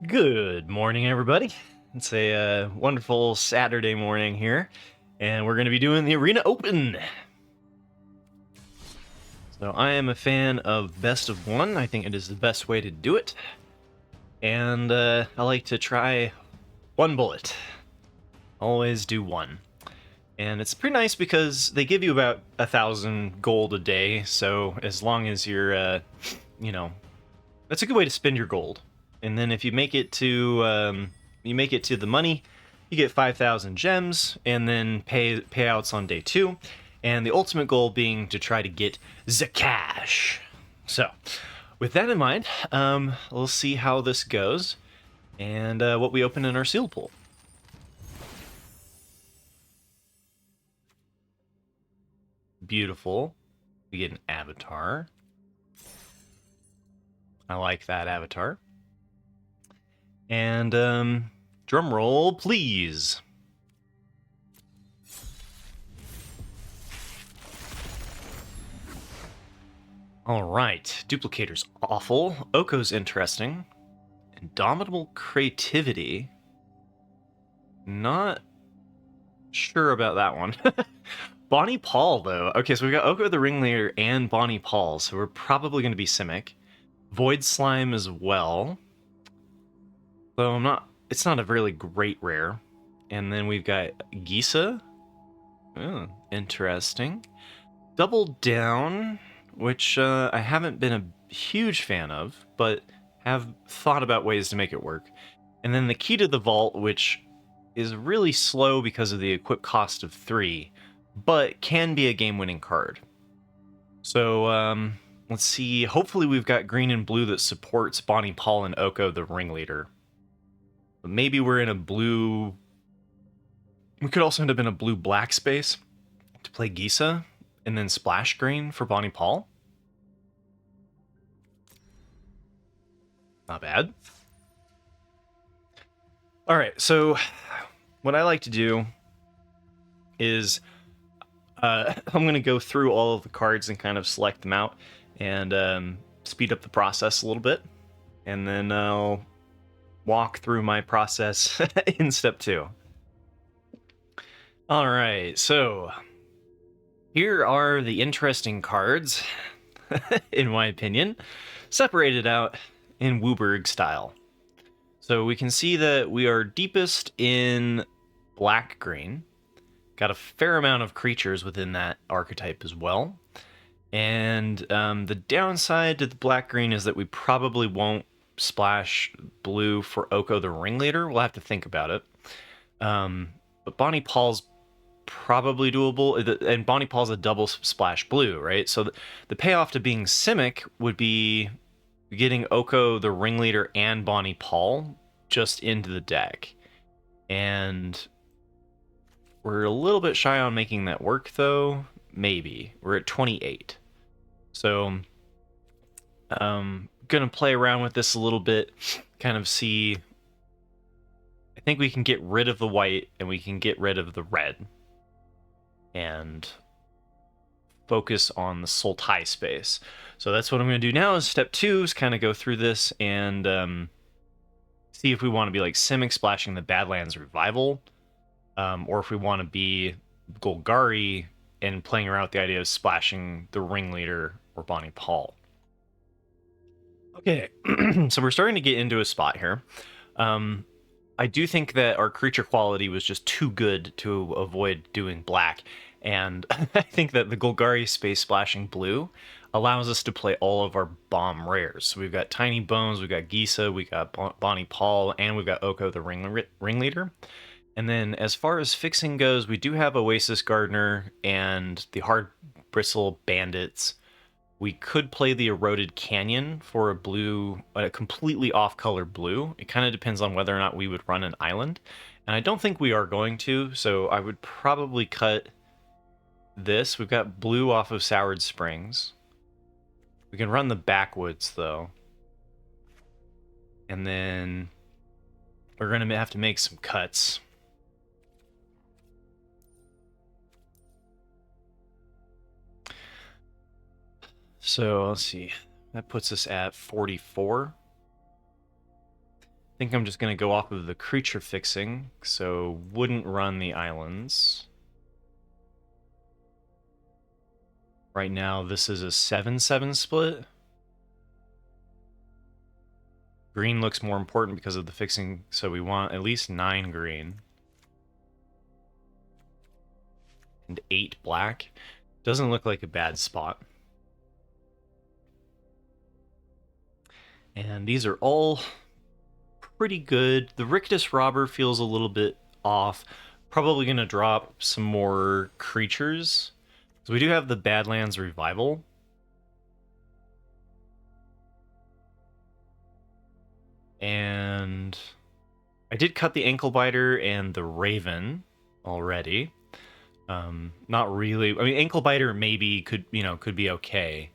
Good morning, everybody. It's a wonderful Saturday morning here, and we're going to be doing the Arena Open. So I am a fan of best of one. I think it is the best way to do it. And I like to try one bullet. Always do one. And it's pretty nice because they give you about 1,000 gold a day, so as long as you're, that's a good way to spend your gold. And then if you make it to the money, you get 5,000 gems, and then payouts on day 2. And the ultimate goal being to try to get the cash. So, with that in mind, we'll see how this goes, and what we open in our seal pool. Beautiful. We get an avatar. I like that avatar. And drum roll, please. All right, Duplicator's awful. Oko's interesting. Indomitable Creativity. Not sure about that one. Bonny Paul, though. Okay, so we got Oko the Ringleader and Bonny Paul, so we're probably going to be Simic. Void Slime as well. So it's not a really great rare. And then we've got Gisa. Oh, interesting. Double Down, which I haven't been a huge fan of, but have thought about ways to make it work. And then the Key to the Vault, which is really slow because of the equip cost of 3, but can be a game-winning card. So let's see. Hopefully we've got green and blue that supports Bonny Paul and Oko the Ringleader. But maybe we're in a blue... We could also end up in a blue-black space to play Gisa, and then splash green for Bonny Paul. Not bad. All right, so what I like to do is I'm going to go through all of the cards and kind of select them out and speed up the process a little bit. And then I'll walk through my process in step 2. All right, so here are the interesting cards, in my opinion, separated out in Wooburg style. So we can see that we are deepest in black-green. Got a fair amount of creatures within that archetype as well. And the downside to the black-green is that we probably won't splash blue for Oko the Ringleader. We'll have to think about it. But Bonny Paul's probably doable, and Bonny Paul's a double splash blue, right? So the payoff to being Simic would be getting Oko the Ringleader and Bonny Paul just into the deck. And we're a little bit shy on making that work, though. Maybe. We're at 28. So I'm going to play around with this a little bit, kind of see... I think we can get rid of the white, and we can get rid of the red. And focus on the Sultai space. So that's what I'm going to do now. Is step 2 is kind of go through this and see if we want to be like Simic splashing the Badlands Revival, or if we want to be Golgari and playing around with the idea of splashing the Ringleader or Bonny Paul. Okay, so we're starting to get into a spot here. I do think that our creature quality was just too good to avoid doing black, and I think that the Golgari space splashing blue allows us to play all of our bomb rares. So we've got Tiny Bones, we've got Gisa, we've got Bonny Paul, and we've got Oko the Ringleader. And then as far as fixing goes, we do have Oasis Gardener and the Hard Bristle Bandits. We could play the Eroded Canyon for a blue, a completely off-color blue. It kind of depends on whether or not we would run an island. And I don't think we are going to, so I would probably cut this. We've got blue off of Soured Springs. We can run the Backwoods, though. And then we're going to have to make some cuts. So let's see. That puts us at 44. I think I'm just going to go off of the creature fixing, so wouldn't run the islands. Right now, this is a 7-7 split. Green looks more important because of the fixing, so we want at least 9 green. And 8 black. Doesn't look like a bad spot. And these are all pretty good. The Rictus Robber feels a little bit off. Probably going to drop some more creatures. So we do have the Badlands Revival. And I did cut the Ankle Biter and the Raven already. Not really. I mean, Ankle Biter maybe could be okay,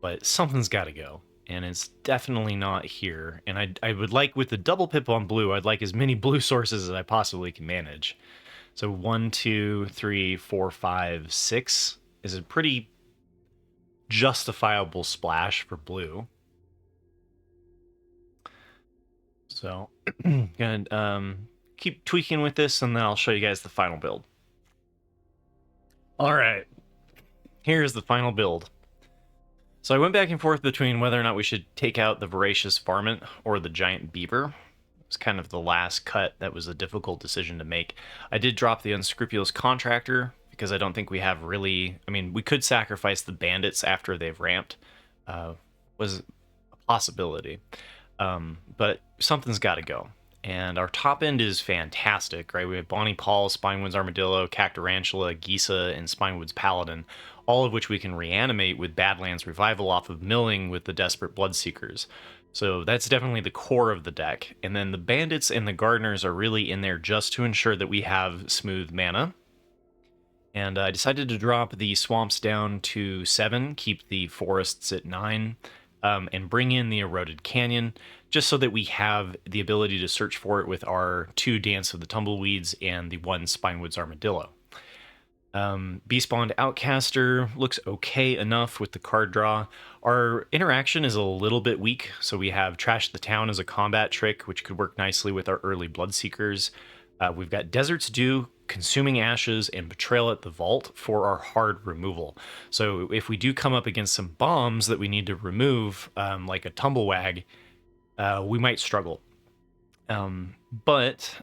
but something's got to go, and it's definitely not here. And I would like, with the double pip on blue, I'd like as many blue sources as I possibly can manage. So 1, 2, 3, 4, 5, 6 is a pretty justifiable splash for blue. So gonna keep tweaking with this, and then I'll show you guys the final build. All right, here's the final build. So I went back and forth between whether or not we should take out the Voracious Varmint or the Giant Beaver. It was kind of the last cut that was a difficult decision to make. I did drop the Unscrupulous Contractor because I don't think we have really... I mean, we could sacrifice the Bandits after they've ramped. Was a possibility. But something's got to go. And our top end is fantastic, right? We have Bonny Paul, Spinewood's Armadillo, Cactarantula, Gisa, and Spinewood's Paladin, all of which we can reanimate with Badlands Revival off of milling with the Desperate Bloodseekers. So that's definitely the core of the deck. And then the Bandits and the Gardeners are really in there just to ensure that we have smooth mana. And I decided to drop the Swamps down to 7, keep the Forests at 9, and bring in the Eroded Canyon, just so that we have the ability to search for it with our 2 Dance of the Tumbleweeds and the 1 Spinewood's Armadillo. Beastbond Outcaster looks okay enough with the card draw. Our interaction is a little bit weak, so we have Trash the Town as a combat trick, which could work nicely with our early Bloodseekers. We've got Desert's Dew, Consuming Ashes, and Betrayal at the Vault for our hard removal. So if we do come up against some bombs that we need to remove, like a Tumblewag, we might struggle. But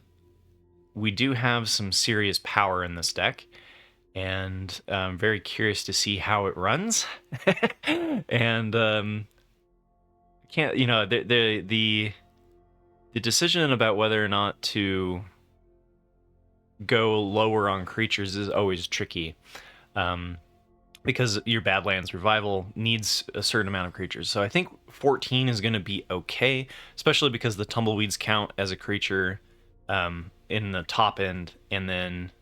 we do have some serious power in this deck, and I'm very curious to see how it runs. And can't, the decision about whether or not to go lower on creatures is always tricky, because your Badlands Revival needs a certain amount of creatures. So I think 14 is going to be okay, especially because the Tumbleweeds count as a creature in the top end. And then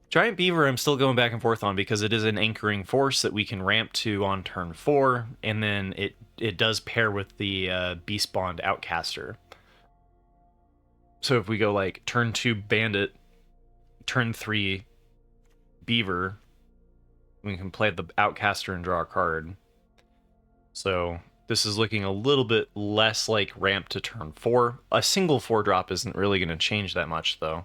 Giant Beaver I'm still going back and forth on, because it is an anchoring force that we can ramp to on turn 4, and then it does pair with the Beastbond Outcaster. So if we go like turn 2 Bandit, turn 3 Beaver, we can play the Outcaster and draw a card. So this is looking a little bit less like ramp to turn 4. A single 4-drop isn't really going to change that much, though.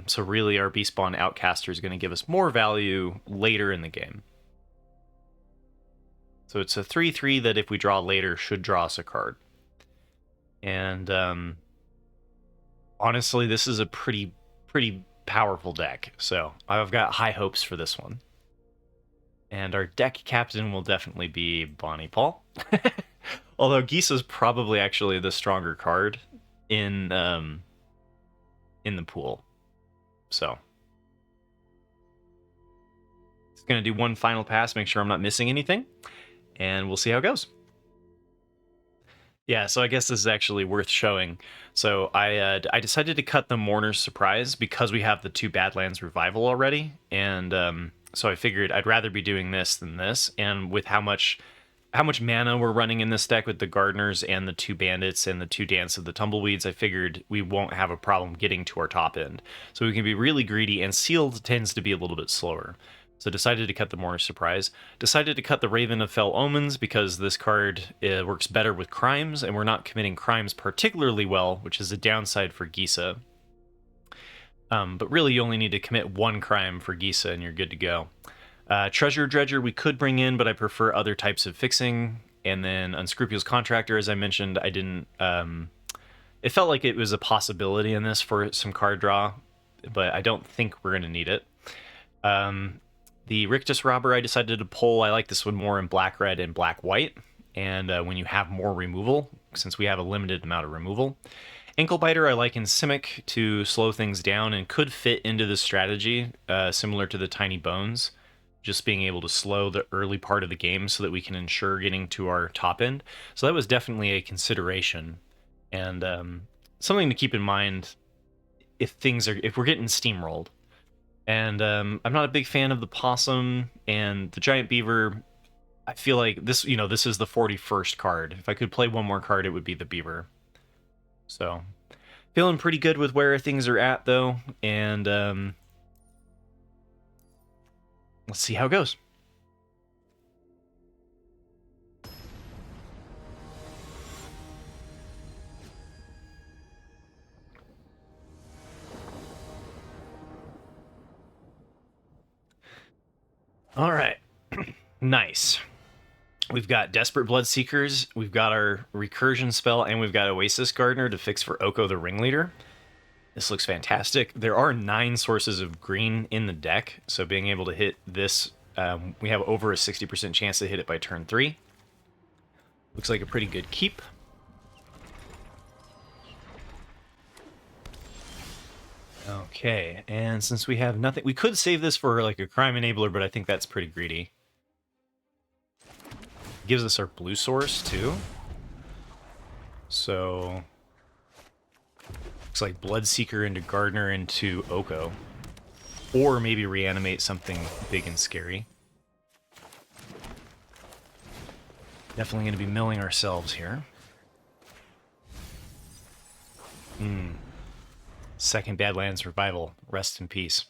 So really our Beastbond Outcaster is going to give us more value later in the game. So it's a 3/3 that if we draw later should draw us a card. And honestly, this is a pretty powerful deck, so I've got high hopes for this one. And our deck captain will definitely be Bonny Paul. Although Gisa's probably actually the stronger card in the pool. So it's going to do one final pass, make sure I'm not missing anything, and we'll see how it goes. Yeah, so I guess this is actually worth showing. So I decided to cut the Mourner's Surprise because we have the 2 Badlands Revival already, and so I figured I'd rather be doing this than this. And with how much mana we're running in this deck with the Gardeners and the 2 Bandits and the 2 Dance of the Tumbleweeds, I figured we won't have a problem getting to our top end. So we can be really greedy, and Sealed tends to be a little bit slower. So decided to cut the Mourner's Surprise. Decided to cut the Raven of Fell Omens because this card works better with crimes, and we're not committing crimes particularly well, which is a downside for Gisa. But really, you only need to commit one crime for Gisa, and you're good to go. Treasure Dredger we could bring in, but I prefer other types of fixing. And then Unscrupulous Contractor, as I mentioned, I didn't... it felt like it was a possibility in this for some card draw, but I don't think we're going to need it. The Rictus Robber I decided to pull. I like this one more in black-red and black-white. And when you have more removal, since we have a limited amount of removal. Anklebiter I like in Simic to slow things down and could fit into this strategy, similar to the Tiny Bones. Just being able to slow the early part of the game so that we can ensure getting to our top end. So that was definitely a consideration. And something to keep in mind if we're getting steamrolled. And I'm not a big fan of the Possum and the Giant Beaver. I feel like this is the 41st card. If I could play one more card, it would be the Beaver. So, feeling pretty good with where things are at, though. And let's see how it goes. All right. Nice. We've got Desperate Bloodseekers, we've got our Recursion spell, and we've got Oasis Gardener to fix for Oko the Ringleader. This looks fantastic. There are 9 sources of green in the deck, so being able to hit this, we have over a 60% chance to hit it by turn 3. Looks like a pretty good keep. Okay, and since we have nothing, we could save this for like a Crime Enabler, but I think that's pretty greedy. Gives us our blue source too. So looks like Bloodseeker into Gardener into Oko. Or maybe reanimate something big and scary. Definitely going to be milling ourselves here. Second Badlands Revival. Rest in peace.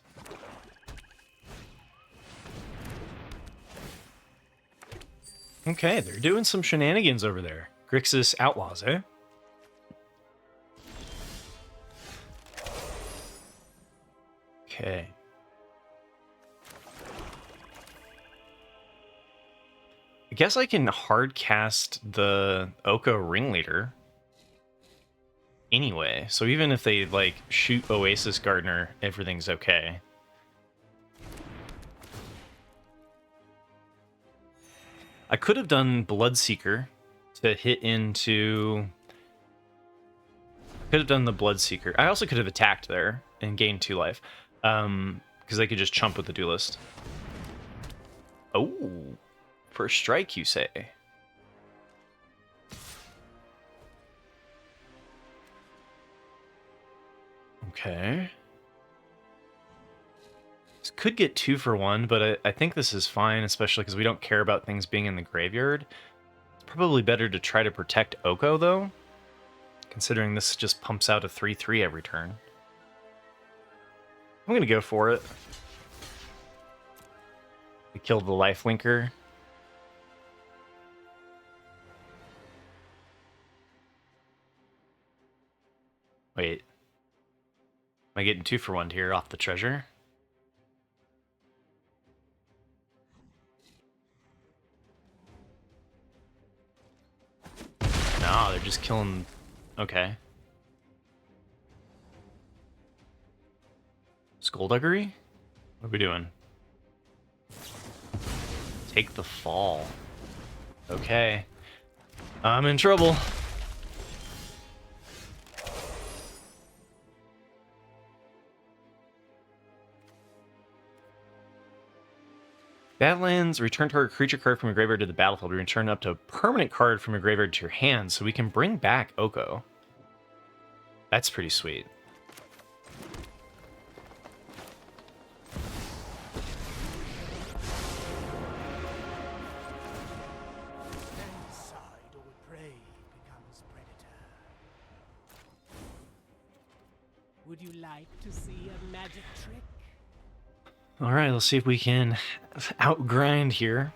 Okay, they're doing some shenanigans over there. Grixis Outlaws, eh? Okay. I guess I can hard cast the Oko Ringleader anyway. So even if they, like, shoot Oasis Gardener, everything's okay. I could have done Bloodseeker to hit into... Could have done the Bloodseeker. I also could have attacked there and gained 2 life. Because I could just chump with the Duelist. Oh, first strike, you say? Okay. This could get 2 for 1, but I think this is fine, especially because we don't care about things being in the graveyard. It's probably better to try to protect Oko, though, considering this just pumps out a 3/3 every turn. I'm going to go for it. We killed the lifelinker. Wait. Am I getting 2 for 1 here off the treasure? No, they're just killing... Okay. Skullduggery? What are we doing? Take the fall. Okay. I'm in trouble. Badlands, return target creature card from your graveyard to the battlefield. Return up to a permanent card from your graveyard to your hand, so we can bring back Oko. That's pretty sweet. Would you like to see a magic trick? All right, let's see if we can outgrind here.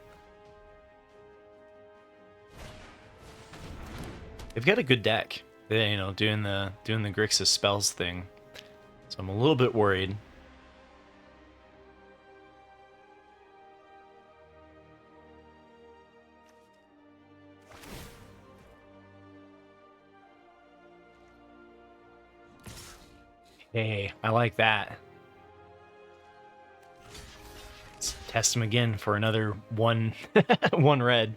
They've got a good deck. They, you know, doing the Grixis spells thing. So I'm a little bit worried. Hey, I like that. Let's test him again for another one, one red.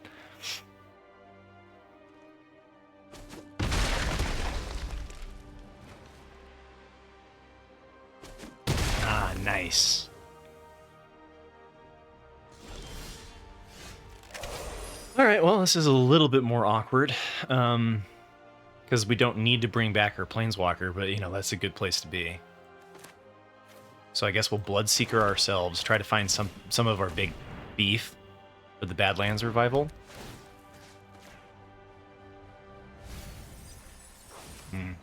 Ah, nice. All right, well, this is a little bit more awkward. Because we don't need to bring back our Planeswalker, but, you know, that's a good place to be. So I guess we'll Bloodseeker ourselves, try to find some of our big beef for the Badlands revival.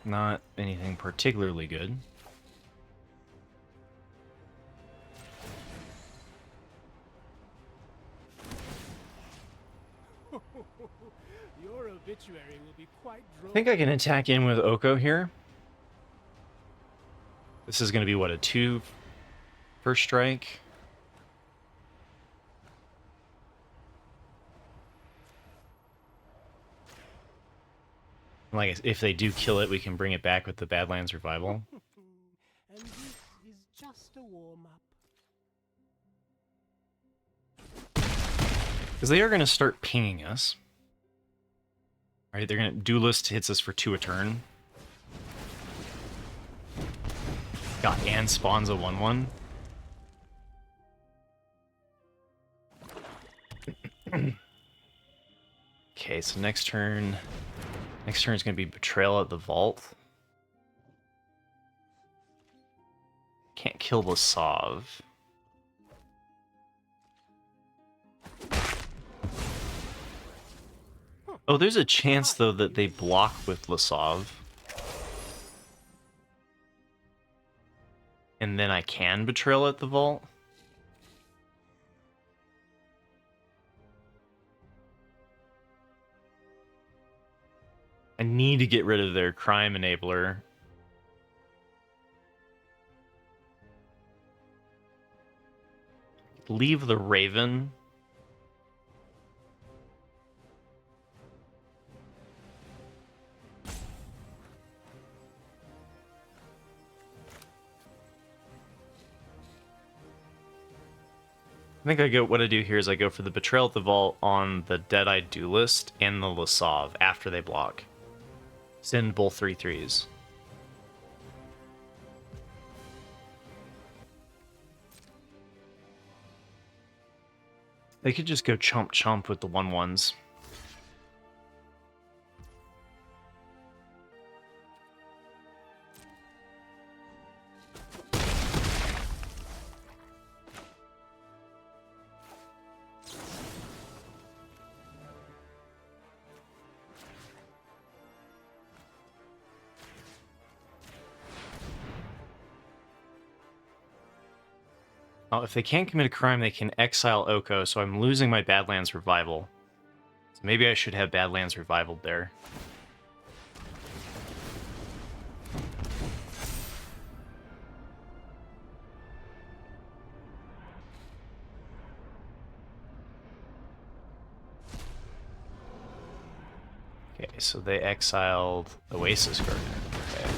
Not anything particularly good. Your obituary will be quite I think I can attack in with Oko here. This is going to be, what, a 2 first strike? Like, if they do kill it, we can bring it back with the Badlands revival. And this is just a warm-up. Because they are going to start pinging us. Right, they're going to... Duelist hits us for 2 a turn. God, and spawns a 1/1. Okay, so next turn is going to be Betrayal at the Vault. Can't kill the Sov. Oh, there's a chance, though, that they block with Lasov. And then I can Betrayal at the Vault. I need to get rid of their Crime Enabler. Leave the Raven. I think what I do here is I go for the Betrayal at the Vault on the Dead-Eyed Duelist and the Lasov after they block. Send both 3/3s. They could just go chump with the 1/1s. Oh, if they can't commit a crime, they can exile Oko, so I'm losing my Badlands Revival. So maybe I should have Badlands Revival there. Okay, so they exiled Oasis Garden. Okay.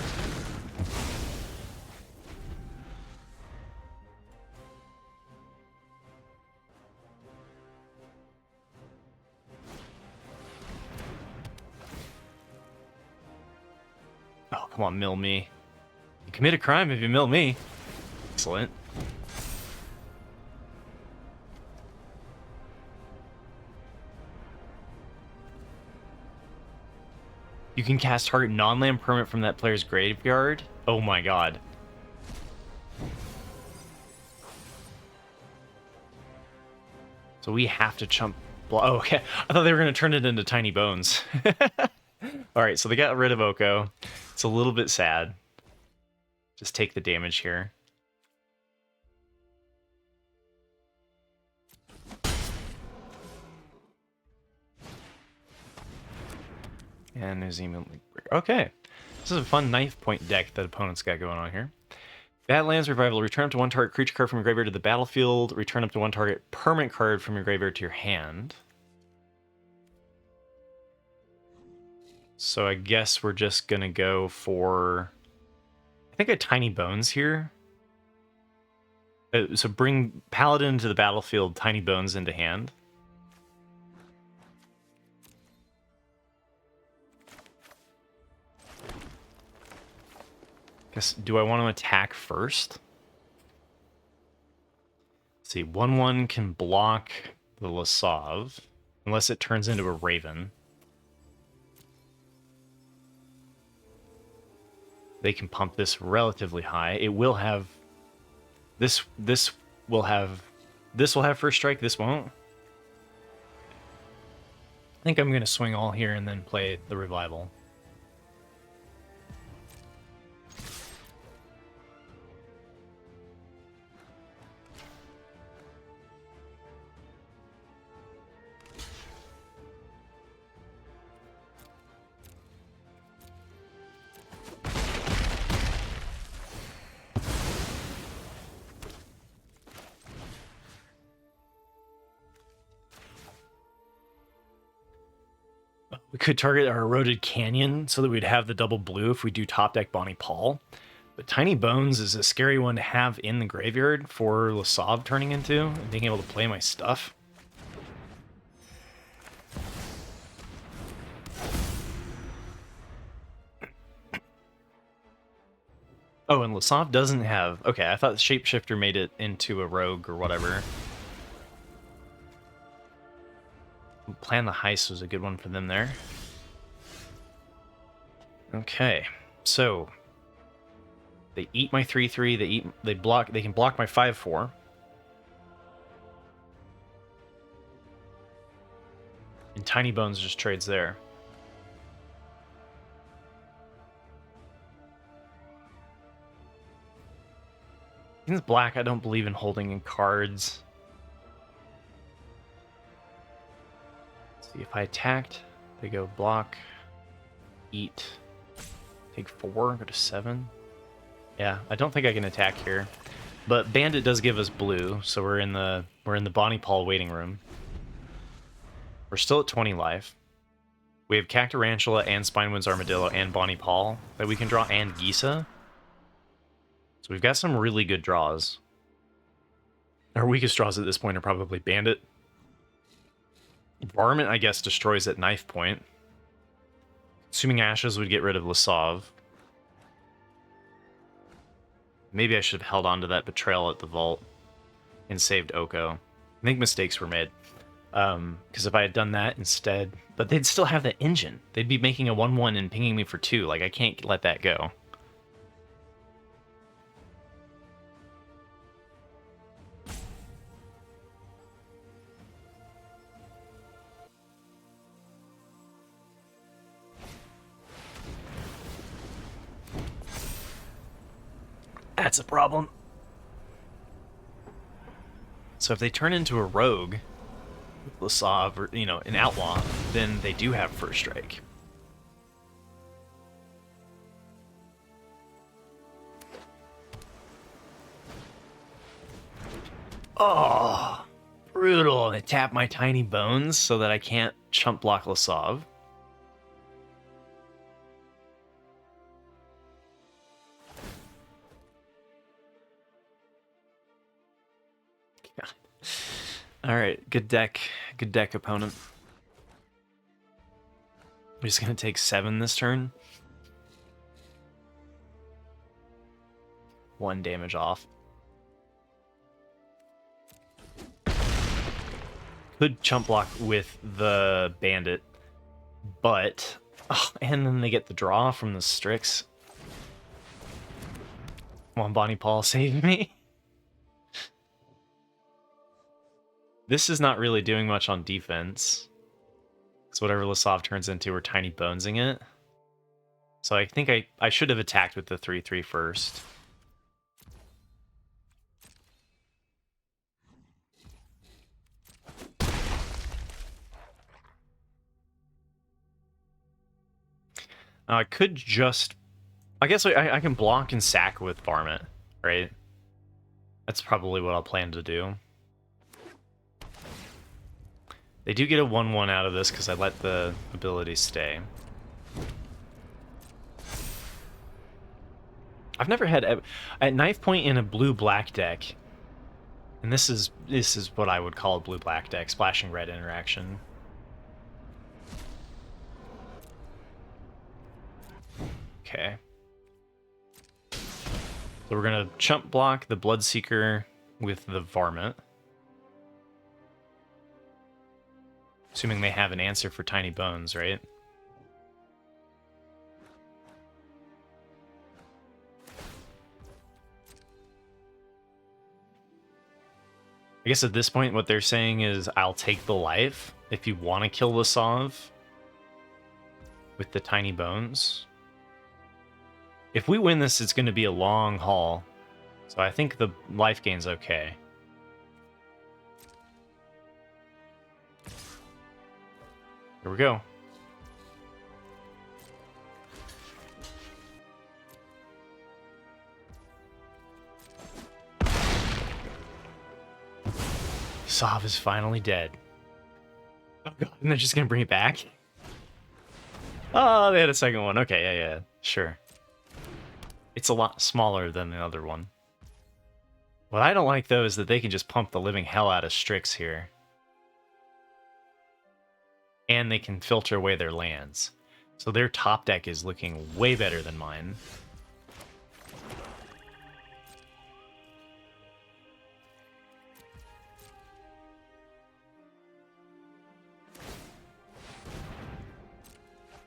Oh, come on, mill me. You commit a crime if you mill me. Excellent. You can cast target non-land permanent from that player's graveyard? Oh my god. So we have to chump... Oh, okay. I thought they were going to turn it into tiny bones. Alright, so they got rid of Oko. It's a little bit sad. Just take the damage here. And Azim. Okay. This is a fun knife point deck that opponents got going on here. Badlands Revival. Return up to one target creature card from your graveyard to the battlefield. Return up to one target permanent card from your graveyard to your hand. So I guess we're just going to go for... I think a Tiny Bones here. So bring Paladin to the battlefield, Tiny Bones into hand. Guess, do I want to attack first? Let's see, 1/1 can block the Lasav, unless it turns into a Raven. They can pump this relatively high. It will have... This will have first strike, this won't. I think I'm going to swing all here and then play the Revival. We could target our Eroded Canyon so that we'd have the double blue if we do top deck Bonny Paul. But Tiny Bones is a scary one to have in the graveyard for Lasav turning into and being able to play my stuff. Oh, and Lasav doesn't have... Okay, I thought Shapeshifter made it into a rogue or whatever. Plan the Heist was a good one for them there. Okay, so they eat my 3/3. They can block my 5/4. And Tiny Bones just trades there. Against black, I don't believe in holding in cards. See, if I attacked, they go block, eat, take 4, go to 7. Yeah, I don't think I can attack here. But Bandit does give us blue, so we're in the Bonny Paul waiting room. We're still at 20 life. We have Cactarantula and Spinewind's Armadillo and Bonny Paul that we can draw, and Gisa. So we've got some really good draws. Our weakest draws at this point are probably Bandit. Varmint, I guess, destroys at knife point. Assuming Ashes would get rid of Lasav. Maybe I should have held on to that Betrayal at the Vault and saved Oko. I think mistakes were made. Because if I had done that instead... But they'd still have the engine. They'd be making a 1/1 and pinging me for 2. Like, I can't let that go. That's a problem. So if they turn into a rogue, Lasav, or, you know, an outlaw, then they do have first strike. Oh, brutal. They tap my Tiny Bones so that I can't chump block Lasav. All right, good deck, opponent. I'm just gonna take 7 this turn. 1 damage off. Could chump block with the Bandit, but and then they get the draw from the Strix. Come on, Bonny Paul, save me. This is not really doing much on defense. Because whatever Lasav turns into, we're Tiny Bonesing it. So I think I should have attacked with the 3/3 first. I could just... I guess I can block and sack with Varmint, right? That's probably what I'll plan to do. They do get a 1/1 out of this because I let the ability stay. I've never had a knife point in a blue-black deck, and this is what I would call a blue-black deck, splashing red interaction. Okay. So we're gonna chump block the Bloodseeker with the Varmint. Assuming they have an answer for Tiny Bones, right? I guess at this point what they're saying is I'll take the life if you want to kill Lasav with the Tiny Bones. If we win this, it's going to be a long haul. So I think the life gain's okay. Here we go. Sav is finally dead. Oh god, and they're just gonna bring it back? Oh, they had a second one. Okay, yeah, sure. It's a lot smaller than the other one. What I don't like, though, is that they can just pump the living hell out of Strix here. And they can filter away their lands. So their top deck is looking way better than mine.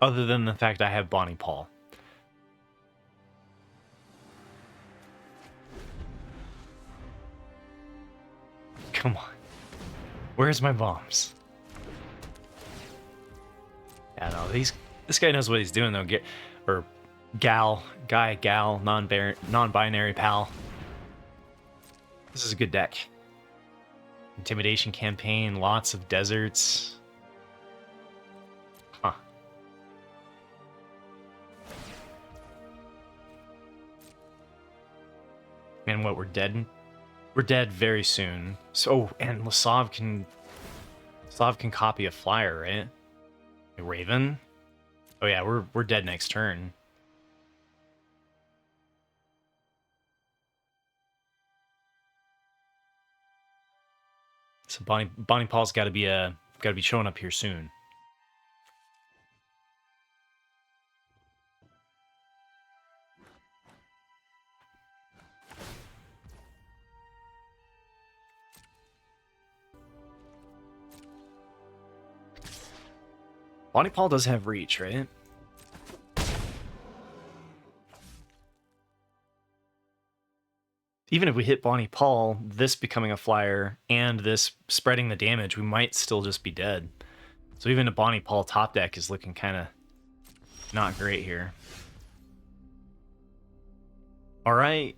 Other than the fact I have Bonny Paul. Come on. Where's my bombs? Yeah, no, this guy knows what he's doing, though. Gal, non-binary pal. This is a good deck. Intimidation campaign, lots of deserts. Huh. And what, we're dead? We're dead very soon. So, and Lasav can copy a flyer, right? A Raven? Oh yeah, we're dead next turn. So Bonny Paul's gotta be showing up here soon. Bonny Paul does have reach, right? Even if we hit Bonny Paul, this becoming a flyer and this spreading the damage, we might still just be dead. So even a Bonny Paul top deck is looking kind of not great here. All right,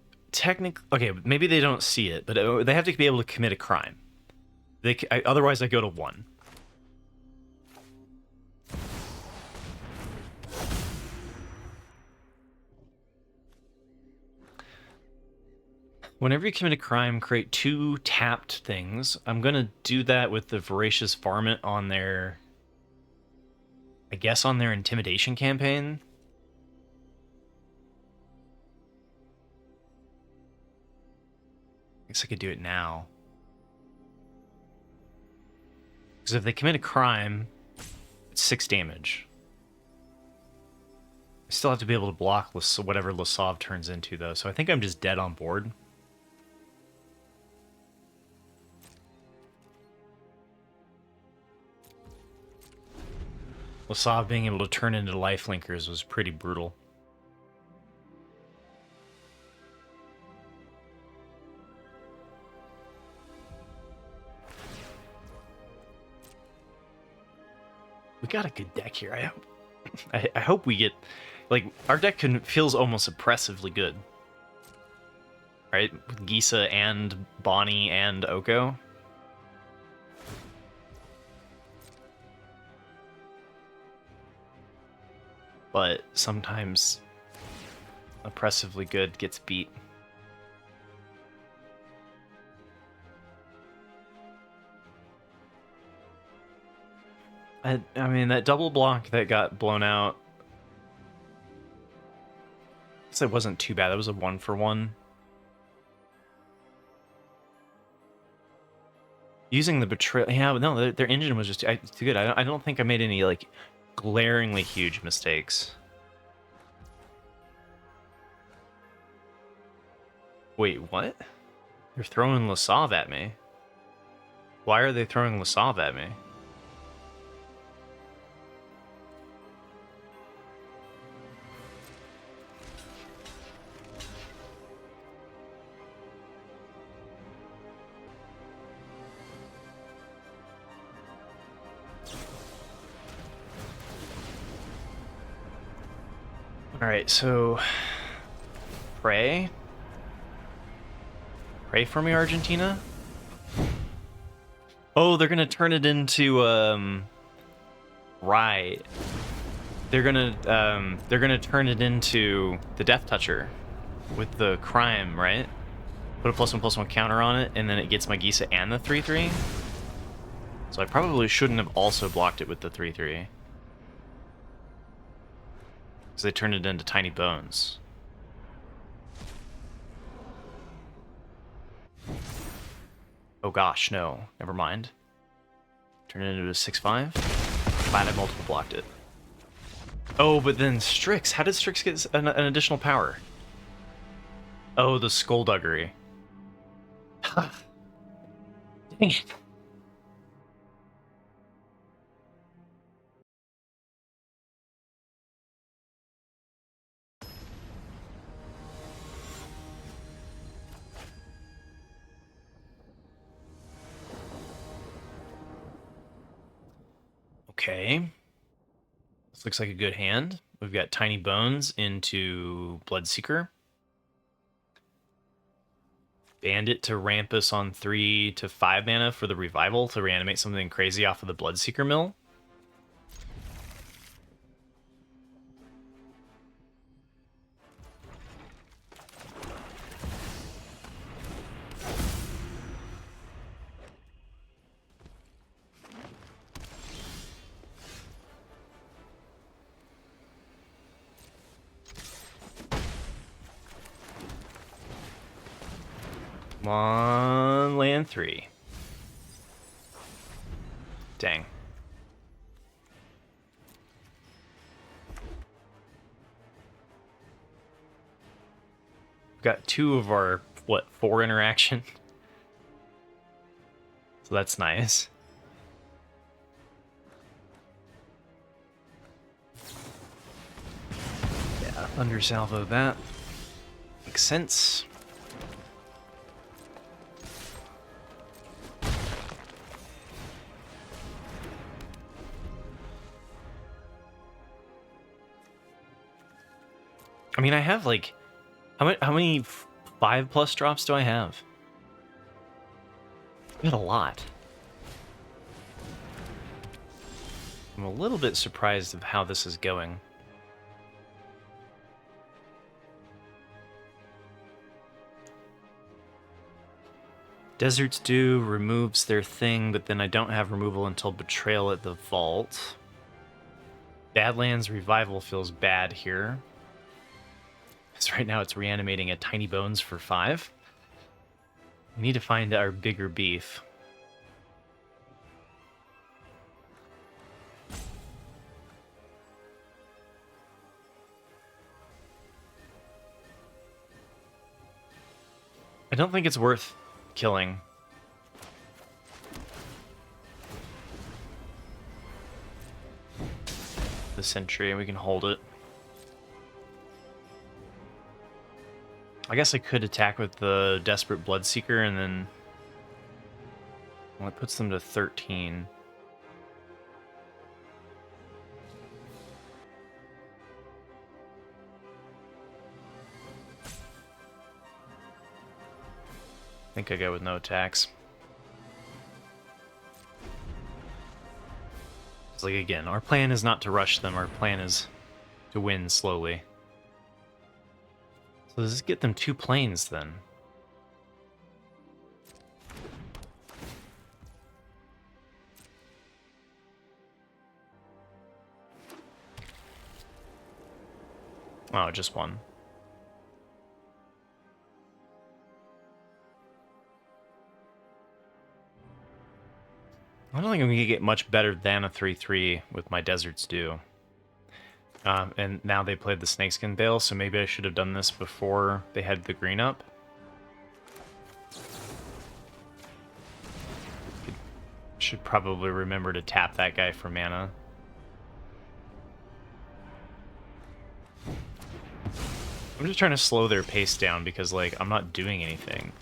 okay, maybe they don't see it, but they have to be able to commit a crime. Otherwise, I go to 1. Whenever you commit a crime, create 2 tapped things. I'm going to do that with the Voracious Varmint on their... I guess on their Intimidation campaign. I guess I could do it now. Because if they commit a crime, it's 6 damage. I still have to be able to block whatever Lasav turns into, though, so I think I'm just dead on board. Lasav being able to turn into lifelinkers was pretty brutal. We got a good deck here, I hope. I hope we get... Like, our deck feels almost oppressively good. Right? With Gisa and Bonny and Oko. but sometimes oppressively good gets beat. I mean, that double block that got blown out, I guess it wasn't too bad. That was a 1-for-1. Using the betrayal, yeah, no, their engine was just too good. I don't think I made any like glaringly huge mistakes. Wait, what? They're throwing Lasav at me. Why are they throwing Lasav at me? Alright, so... Pray for me, Argentina? Oh, they're gonna turn it into, Right. They're gonna turn it into the Death Toucher with the crime, right? Put a +1/+1 counter on it, and then it gets my Gisa and the 3/3. So I probably shouldn't have also blocked it with the 3/3. Because they turned it into tiny bones. Oh gosh, no. Never mind. Turn it into a 6/5. Glad I multiple blocked it. Oh, but then Strix. How did Strix get an additional power? Oh, the Skullduggery. Dang it. Okay. This looks like a good hand. We've got Tiny Bones into Bloodseeker. Bandit to ramp us on 3 to 5 mana for the Revival to reanimate something crazy off of the Bloodseeker mill. Come on, land 3. Dang. We've got 2 of our, 4 interaction? So that's nice. Yeah, Thunder Salvo that. Makes sense. I mean, I have like, how many 5+ drops do I have? I got a lot. I'm a little bit surprised of how this is going. Desert's Dew removes their thing, but then I don't have removal until Betrayal at the Vault. Badlands Revival feels bad here. Because right now it's reanimating a Tiny Bones for 5. We need to find our bigger beef. I don't think it's worth killing. The Sentry, and we can hold it. I guess I could attack with the Desperate Bloodseeker, and then... Well, it puts them to 13. I think I go with no attacks. It's like, again, our plan is not to rush them. Our plan is to win slowly. So does this get them 2 planes then? Oh, just one. I don't think I'm going to get much better than a 3-3 with my Desert's Dew. And now they played the Snakeskin Bale, so maybe I should have done this before they had the green up. Should probably remember to tap that guy for mana. I'm just trying to slow their pace down because, like, I'm not doing anything.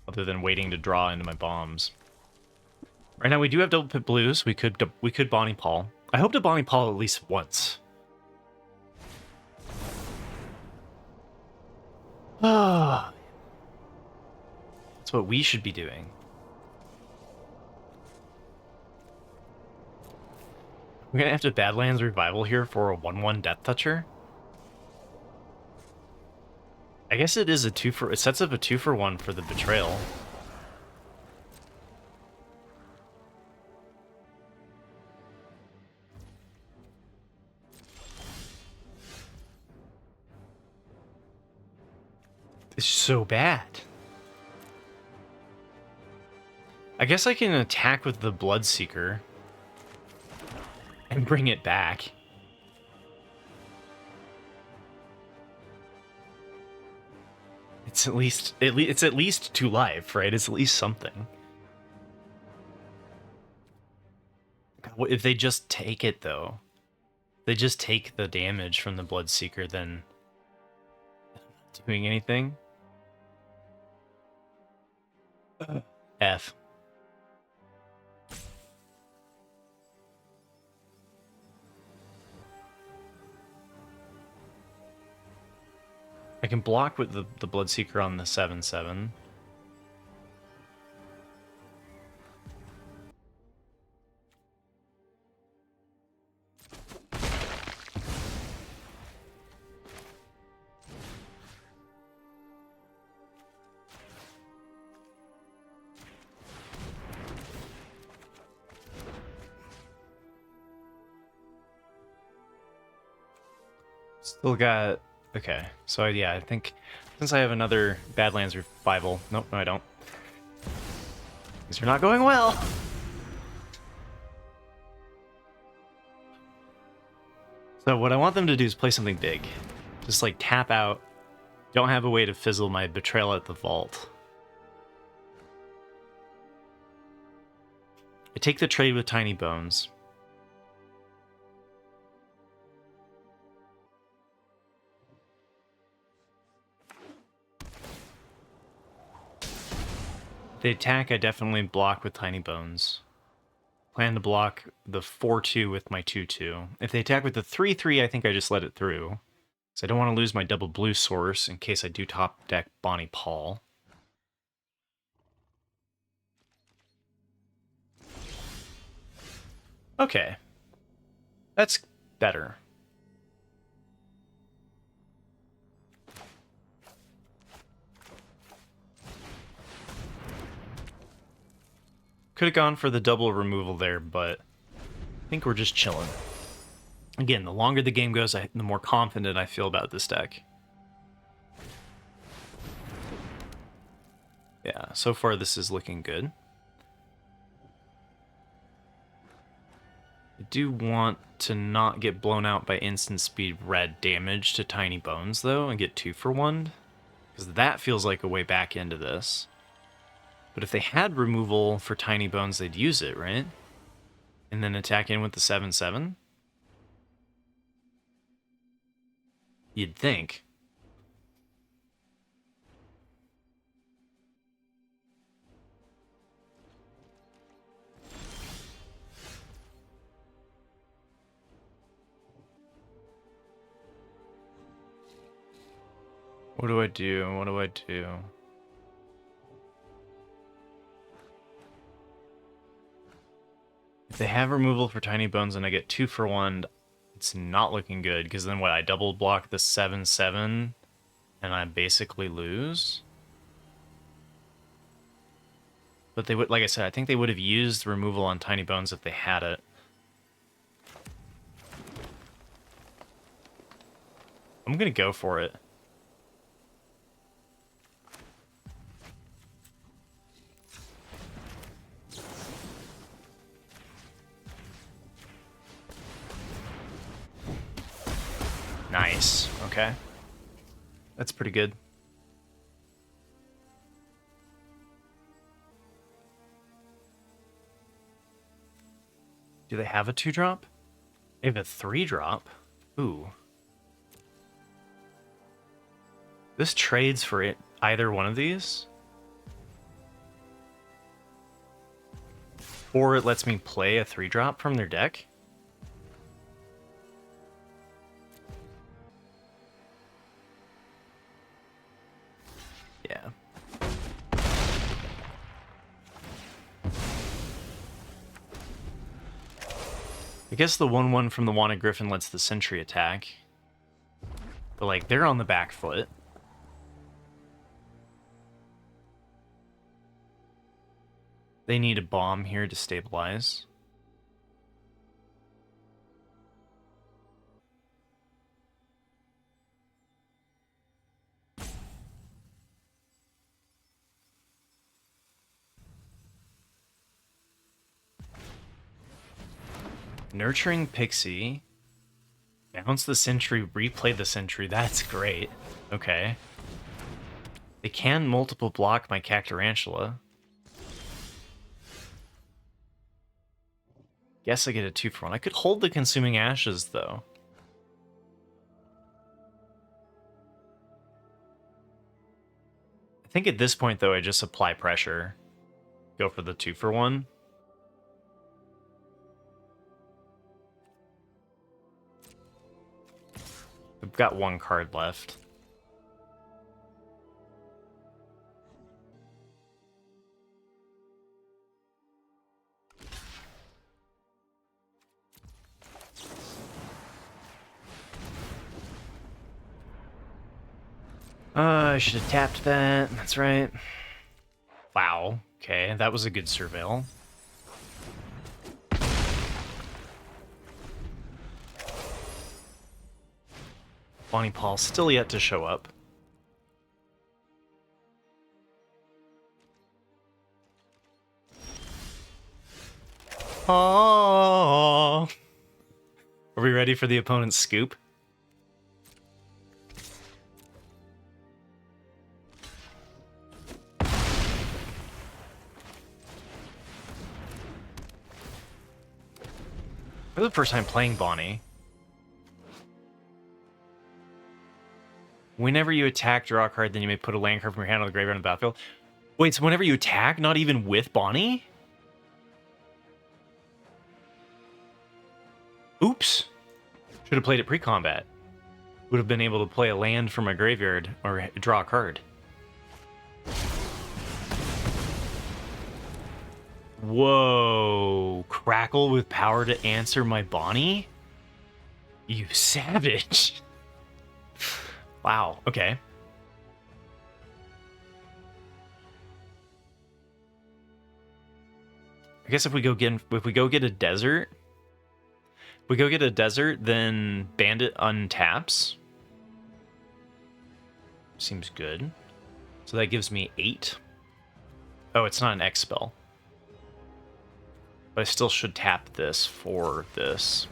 Other than waiting to draw into my bombs. Right now we do have double pit blues. We could Bonny Paul. I hope to Bonny Paul at least once. Ah, that's what we should be doing. We're gonna have to Badlands Revival here for a 1/1 Death Toucher. I guess it is a 2-for. It sets up a 2-for-1 for the Betrayal. It's so bad. I guess I can attack with the Bloodseeker and bring it back. It's at least 2 life, right? It's at least something. God, if they just take it though, if they just take the damage from the Bloodseeker, then not doing anything. F. I can block with the Bloodseeker on the 7/7. Still got... Okay, so yeah, I think since I have another Badlands Revival... Nope, no I don't. These are not going well! So what I want them to do is play something big. Just like tap out. Don't have a way to fizzle my Betrayal at the Vault. I take the trade with Tiny Bones. If they attack, I definitely block with Tiny Bones. Plan to block the 4/2 with my 2/2. If they attack with the 3/3, I think I just let it through. So I don't want to lose my double blue source in case I do top deck Bonny Paul. Okay. That's better. Could have gone for the double removal there, but I think we're just chilling. Again, the longer the game goes, the more confident I feel about this deck. Yeah, so far this is looking good. I do want to not get blown out by instant speed red damage to Tiny Bones, though, and get 2-for-1. Because that feels like a way back into this. But if they had removal for Tiny Bones, they'd use it, right? And then attack in with the 7/7? You'd think. What do I do? What do I do? they have removal for Tiny Bones and I get 2 for 1, it's not looking good, because then what, I double block the 7/7 and I basically lose? But they would, like I said, I think they would have used removal on Tiny Bones if they had it. I'm gonna go for it. Nice. Okay. That's pretty good. Do they have a 2-drop? They have a 3-drop. Ooh. This trades for it, either one of these. Or it lets me play a 3-drop from their deck. Yeah. I guess the 1/1 from the Wanted Griffin lets the Sentry attack. But, like, they're on the back foot. They need a bomb here to stabilize. Nurturing Pixie. Bounce the Sentry, replay the Sentry. That's great. Okay. They can multiple block my Cactarantula. Guess I get a 2 for 1. I could hold the Consuming Ashes, though. I think at this point, though, I just apply pressure. Go for the 2 for 1. I've got 1 card left. I should have tapped that. That's right. Wow. Okay, that was a good surveil. Bonnie Paul still yet to show up. Oh. Are we ready for the opponent's scoop? For the first time playing Bonnie. Whenever you attack, draw a card, then you may put a land card from your hand on the graveyard on the battlefield. Wait, so whenever you attack, not even with Bonnie? Oops. Should have played it pre-combat. Would have been able to play a land from my graveyard or draw a card. Whoa. Crackle with power to answer my Bonnie? You savage. Wow, okay. I guess if we go get a desert, then Bandit untaps. Seems good. So that gives me 8. Oh, it's not an X spell. But I still should tap this for this.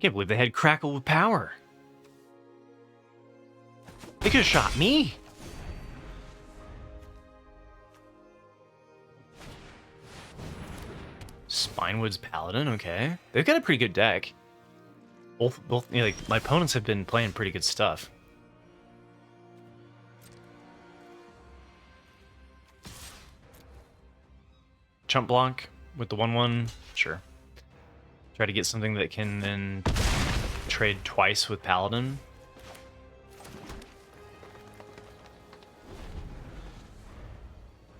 Can't believe they had Crackle with power. They could have shot me. Spinewood's Paladin, okay. They've got a pretty good deck. Both, you know, like my opponents have been playing pretty good stuff. Chump block. with the 1/1? Sure. Try to get something that can then trade twice with Paladin.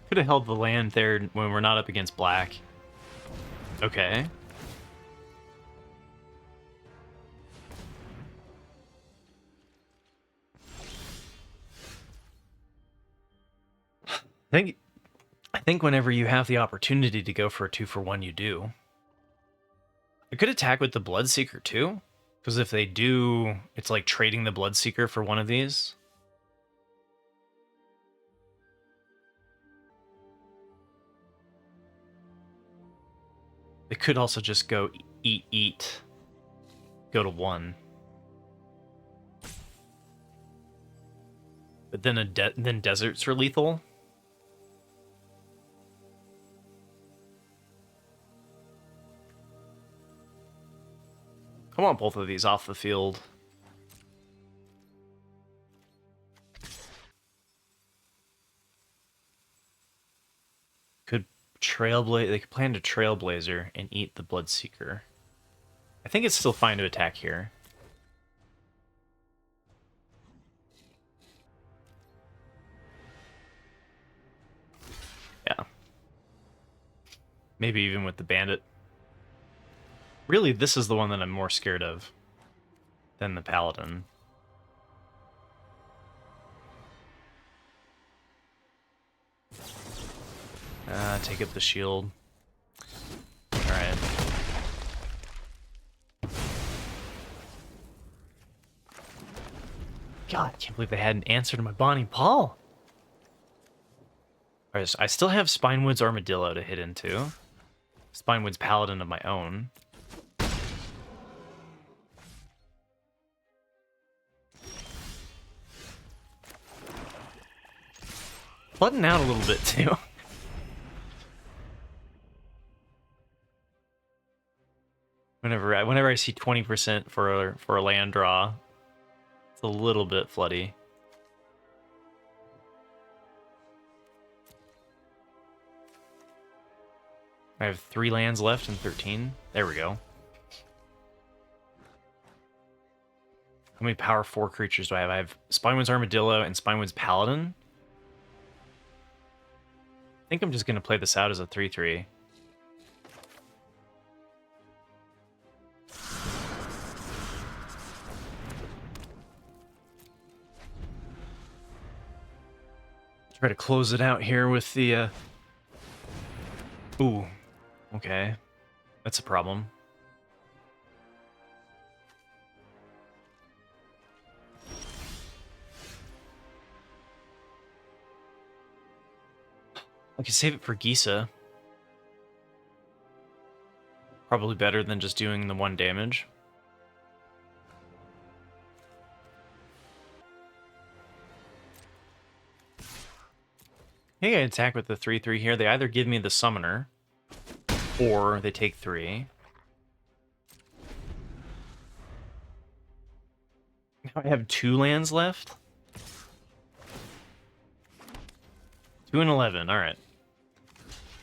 Could have held the land there when we're not up against black. Okay. I think whenever you have the opportunity to go for a 2-for-1, you do. I could attack with the Bloodseeker too, because if they do, it's like trading the Bloodseeker for one of these. They could also just go eat, go to 1. But then then deserts are lethal. I want both of these off the field. Could they could plan to Trailblazer and eat the Bloodseeker. I think it's still fine to attack here. Yeah. Maybe even with the Bandit. Really, this is the one that I'm more scared of than the Paladin. Take up the shield. Alright. God, I can't believe they had an answer to my Bonny Paul. Alright, I still have Spinewood's Armadillo to hit into. Spinewood's Paladin of my own. Flooding out a little bit too. Whenever I see 20% for a land draw, it's a little bit floody. I have 3 lands left and 13. There we go. How many power 4 creatures do I have? I have Spinewood's Armadillo and Spinewood's Paladin. I think I'm just going to play this out as a 3/3. Try to close it out here with the... Ooh, okay. That's a problem. I can save it for Gisa. Probably better than just doing the 1 damage. I think I attack with the 3/3 here. They either give me the Summoner, or they take 3. Now I have 2 lands left. 2 and 11, alright.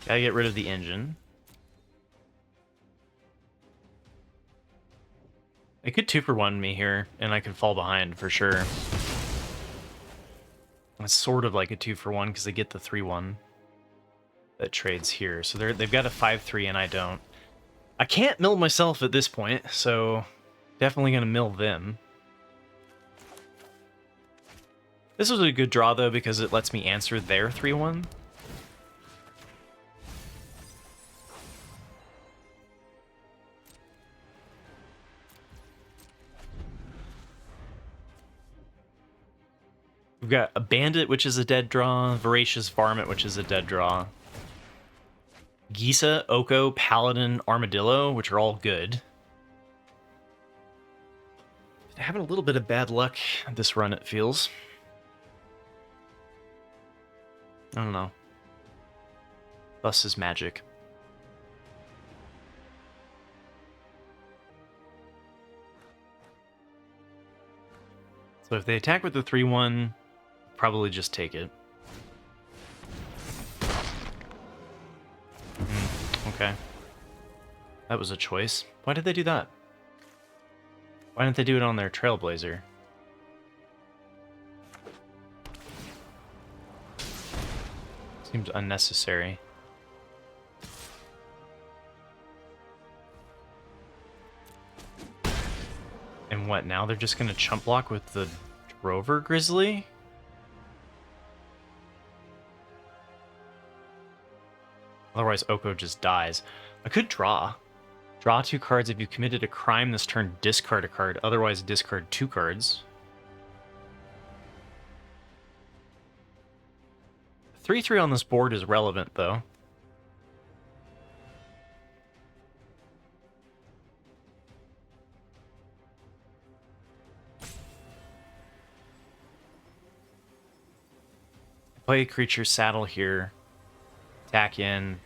Gotta get rid of the engine. They could 2-for-1 me here, and I could fall behind for sure. It's sort of like a 2-for-1 because they get the 3/1 that trades here. So they've got a 5/3 and I don't. I can't mill myself at this point, so definitely gonna mill them. This was a good draw though because it lets me answer their 3/1. We've got a Bandit, which is a dead draw, Voracious Varmint, which is a dead draw, Gisa, Oko, Paladin, Armadillo, which are all good. Having a little bit of bad luck this run, it feels. I don't know. Thus is magic. So if they attack with the 3/1, probably just take it. Okay. That was a choice. Why did they do that? Why didn't they do it on their Trailblazer? Seems unnecessary. And what, now they're just gonna chump block with the Drover Grizzly? Otherwise Oko just dies. I could draw. Draw 2 cards. If you committed a crime this turn, discard a card. Otherwise discard 2 cards. 3/3 on this board is relevant, though. Play a creature, saddle here, attack in,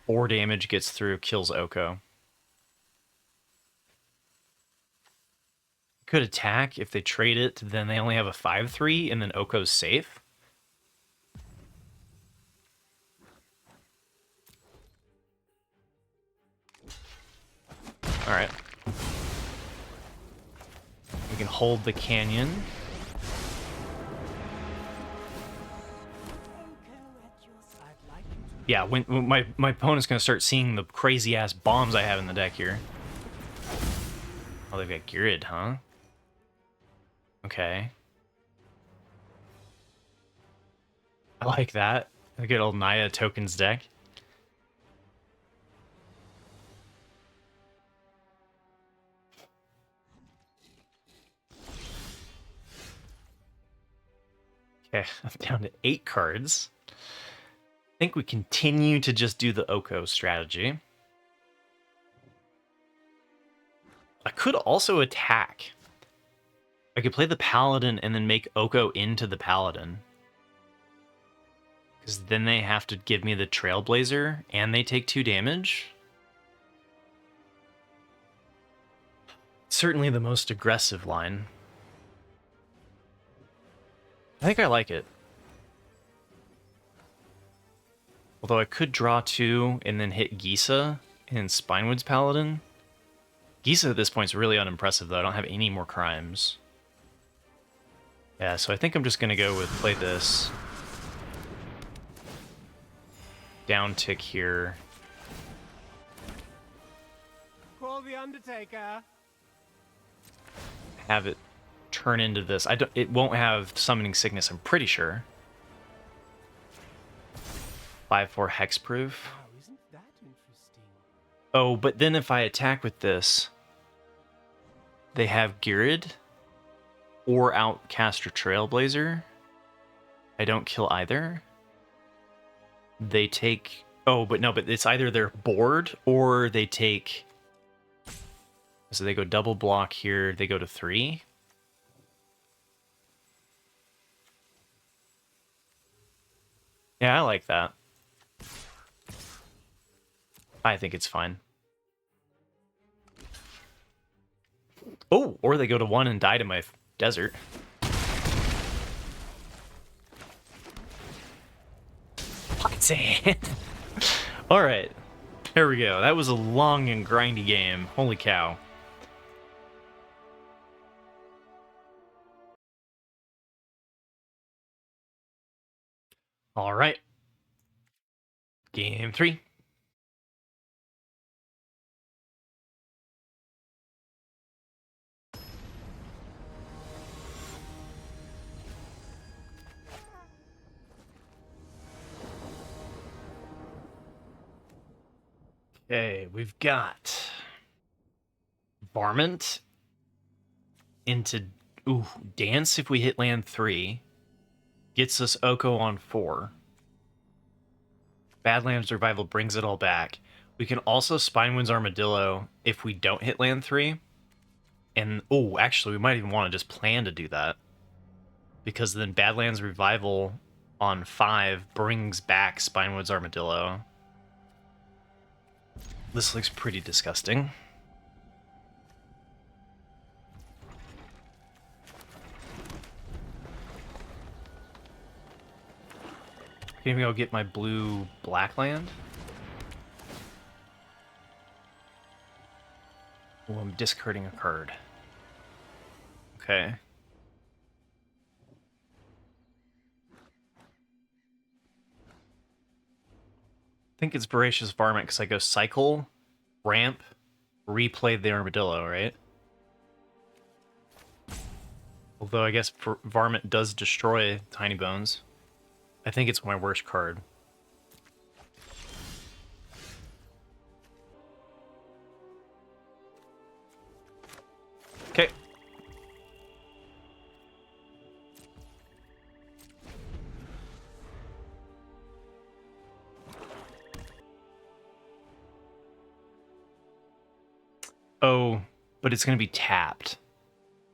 4 damage gets through, kills Oko. Could attack. If they trade it, then they only have a 5/3, and then Oko's safe. Alright. We can hold the canyon. Yeah, when my opponent's gonna start seeing the crazy ass bombs I have in the deck here. Oh, they've got Grid, huh? Okay. I like that. A good old Naya tokens deck. Okay, I'm down to 8 cards. I think we continue to just do the Oko strategy. I could also attack. I could play the Paladin and then make Oko into the Paladin. Because then they have to give me the Trailblazer and they take 2 damage. Certainly the most aggressive line. I think I like it. Although I could draw 2 and then hit Gisa and Spinewood's Paladin. Gisa at this point is really unimpressive, though. I don't have any more crimes. Yeah, so I think I'm just going to go with play this. Down tick here. Call the Undertaker. Have it turn into this. It won't have Summoning Sickness, I'm pretty sure. 5/4 hexproof. Wow, isn't that interesting? Oh, but then if I attack with this, they have Girid or Outcaster Trailblazer. I don't kill either. They take... Oh, but no, but it's either their board or they take... So they go double block here, they go to 3. Yeah, I like that. I think it's fine. Oh, or they go to 1 and die to my desert. Pocket sand. All right, there we go. That was a long and grindy game. Holy cow. All right. Game 3. Okay, we've got Varmint into Dance if we hit land 3. Gets us Oko on 4. Badlands Revival brings it all back. We can also Spinewind's Armadillo if we don't hit land 3. And, actually, we might even want to just plan to do that. Because then Badlands Revival on 5 brings back Spinewood's Armadillo. This looks pretty disgusting. Can we go get my blue black land? Oh, I'm discarding a card. Okay. I think it's Voracious Varmint because I go cycle, ramp, replay the Armadillo, right? Although I guess Varmint does destroy Tiny Bones. I think it's my worst card. Okay. Oh, but it's going to be tapped.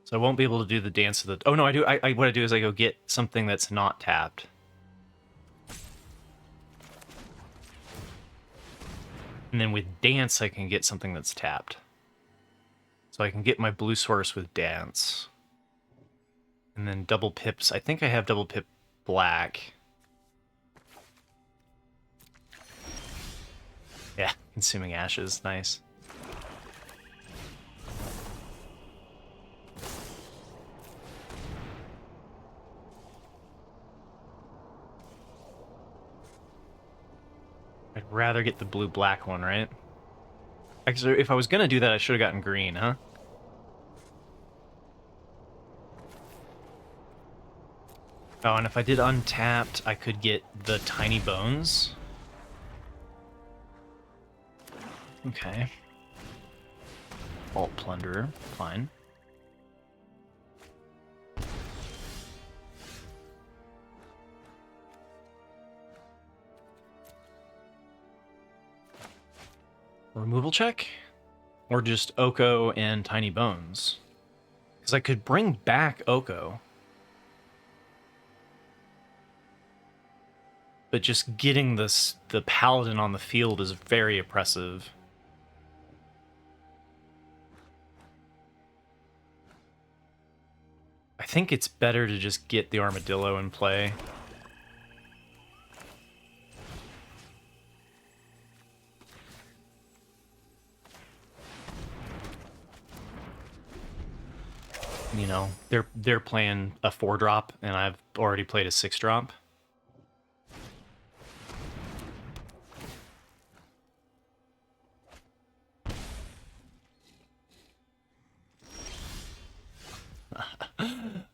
So I won't be able to do the dance of the... Oh, no, I do. What I do is I go get something that's not tapped. And then with dance, I can get something that's tapped. So I can get my blue source with dance. And then double pips. I think I have double pip black. Yeah, consuming ashes. Nice. I'd rather get the blue-black one, right? Actually, if I was gonna do that, I should have gotten green, huh? Oh, and if I did untapped, I could get the Tiny Bones. Okay. Vault Plunderer, fine. Removal check? Or just Oko and Tiny Bones? Because I could bring back Oko. But just getting the Paladin on the field is very oppressive. I think it's better to just get the Armadillo in play. You know, they're playing a 4-drop, and I've already played a 6-drop.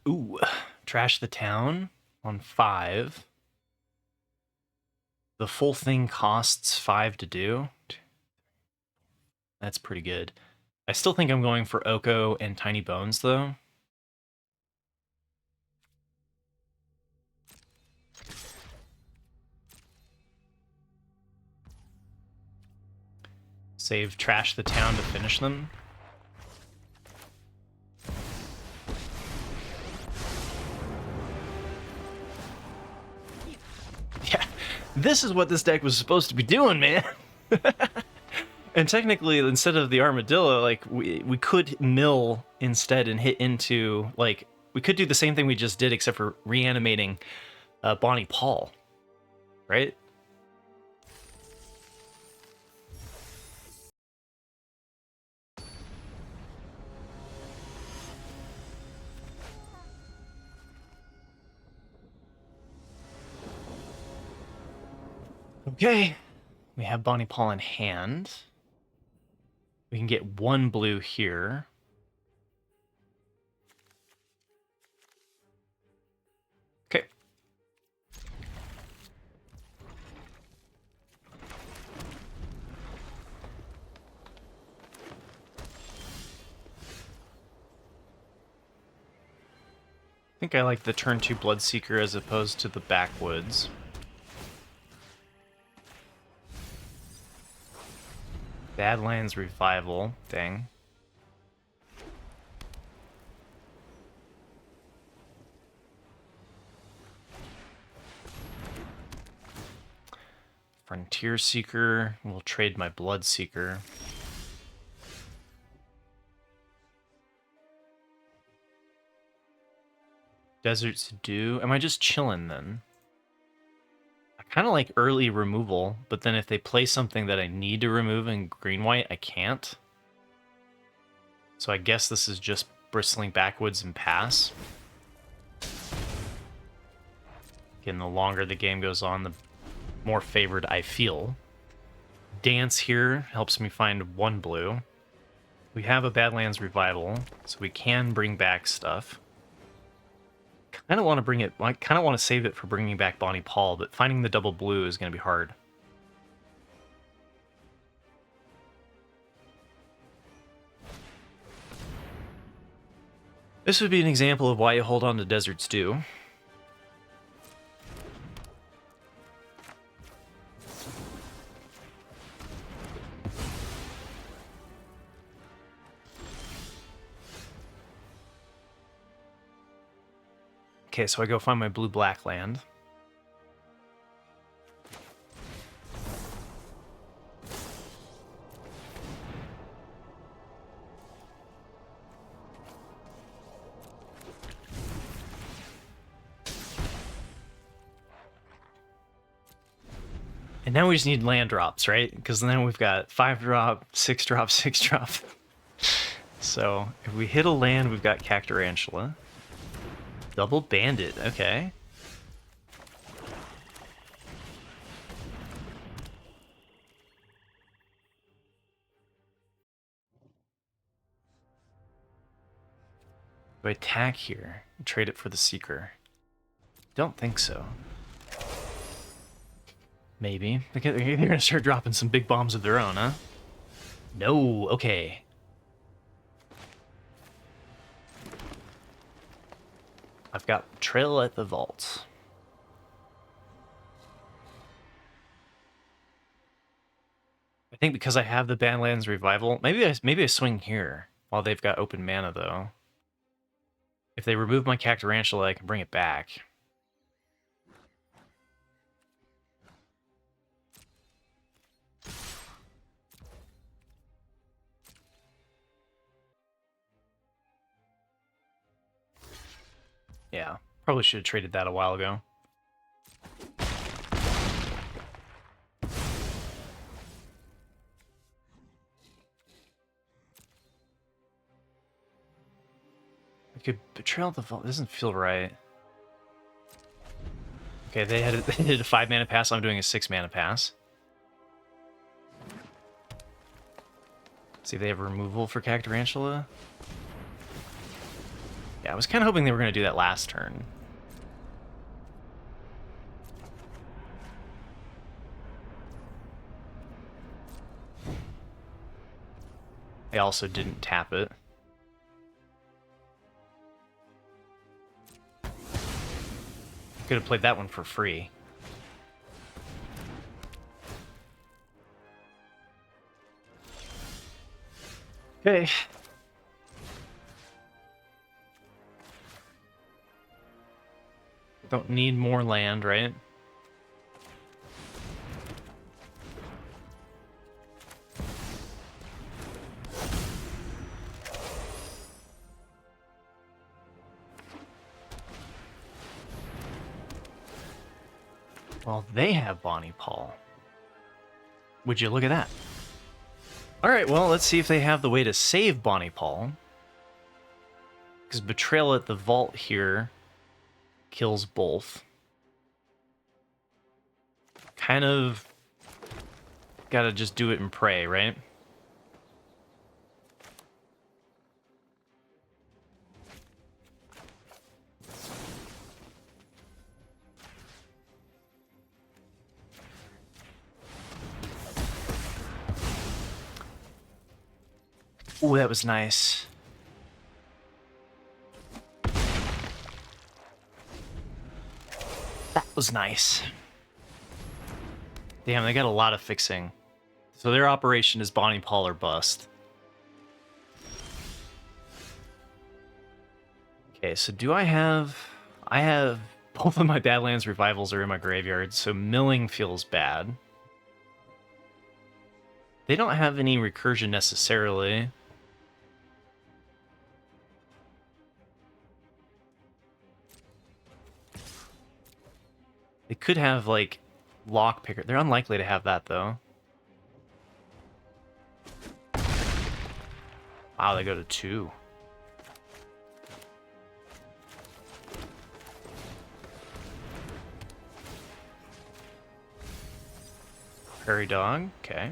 Ooh, trash the town on 5. The full thing costs 5 to do. That's pretty good. I still think I'm going for Oko and Tiny Bones, though. Save trash the town to finish them. Yeah, this is what this deck was supposed to be doing, man. And technically, instead of the Armadillo, like, we could mill instead and hit into, like, we could do the same thing we just did, except for reanimating Bonny Paul, right? Okay, we have Bonny Paul in hand. We can get 1 blue here. Okay. I think I like the turn 2 Bloodseeker as opposed to the Backwoods. Badlands Revival, dang. Frontier Seeker, we'll trade my Bloodseeker. Desert's Dew, am I just chilling then? I kind of like early removal, but then if they play something that I need to remove in green-white, I can't. So I guess this is just bristling backwoods and pass. Again, the longer the game goes on, the more favored I feel. Dance here helps me find 1 blue. We have a Badlands Revival, so we can bring back stuff. I don't want to bring it. I kind of want to save it for bringing back Bonny Paul, but finding the double blue is going to be hard. This would be an example of why you hold on to Desert Stew. Okay, so I go find my blue-black land. And now we just need land drops, right? Because then we've got 5-drop, 6-drop, 6-drop. So if we hit a land, we've got Cactarantula. Double Bandit, okay. Do I attack here and trade it for the Seeker? Don't think so. Maybe. They're gonna start dropping some big bombs of their own, huh? No, okay. I've got Trail at the Vault. I think because I have the Badlands Revival, maybe I swing here while they've got open mana though. If they remove my Cactarantula, I can bring it back. Yeah, probably should have traded that a while ago. I could Betrayal the Vault. Doesn't feel right. Okay, they did a 5-mana pass. I'm doing a 6-mana pass. See if they have removal for Cactarantula. Yeah, I was kind of hoping they were going to do that last turn. They also didn't tap it. Could have played that one for free. Okay. Don't need more land, right? Well, they have Bonny Paul. Would you look at that? Alright, well, let's see if they have the way to save Bonny Paul. Because Betrayal at the Vault here kills both. Kind of gotta just do it and pray, right? Ooh, that was nice. That was nice. Damn, they got a lot of fixing. So their operation is Bonny Paul or bust. Okay, so do I have... I have... Both of my Badlands Revivals are in my graveyard, so milling feels bad. They don't have any recursion necessarily. They could have, like, Lockpicker. They're unlikely to have that, though. Wow, they go to 2. Prairie Dog, okay.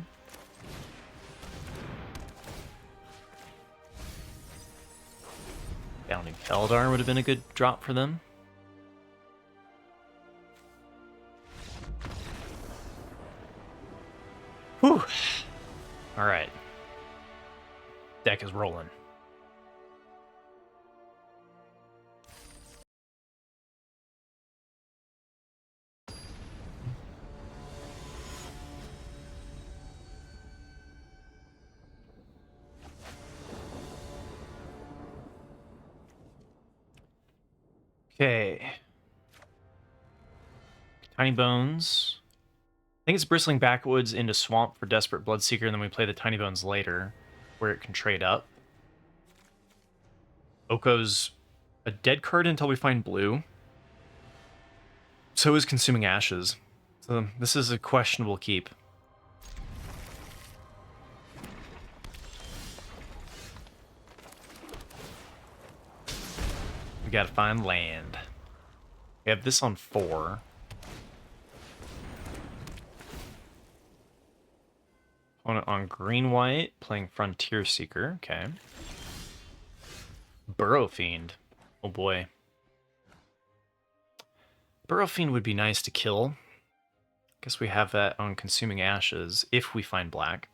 Bounding Feldar would have been a good drop for them. Whew. Alright. Deck is rolling. Okay. Tiny Bones. I think it's Bristling Backwoods into Swamp for Desperate Bloodseeker, and then we play the Tiny Bones later, where it can trade up. Oko's a dead card until we find blue. So is Consuming Ashes. So this is a questionable keep. We gotta find land. We have this on 4. Opponent on green-white, playing Frontier Seeker. Okay. Burrow Fiend. Oh boy. Burrow Fiend would be nice to kill. Guess we have that on Consuming Ashes, if we find black.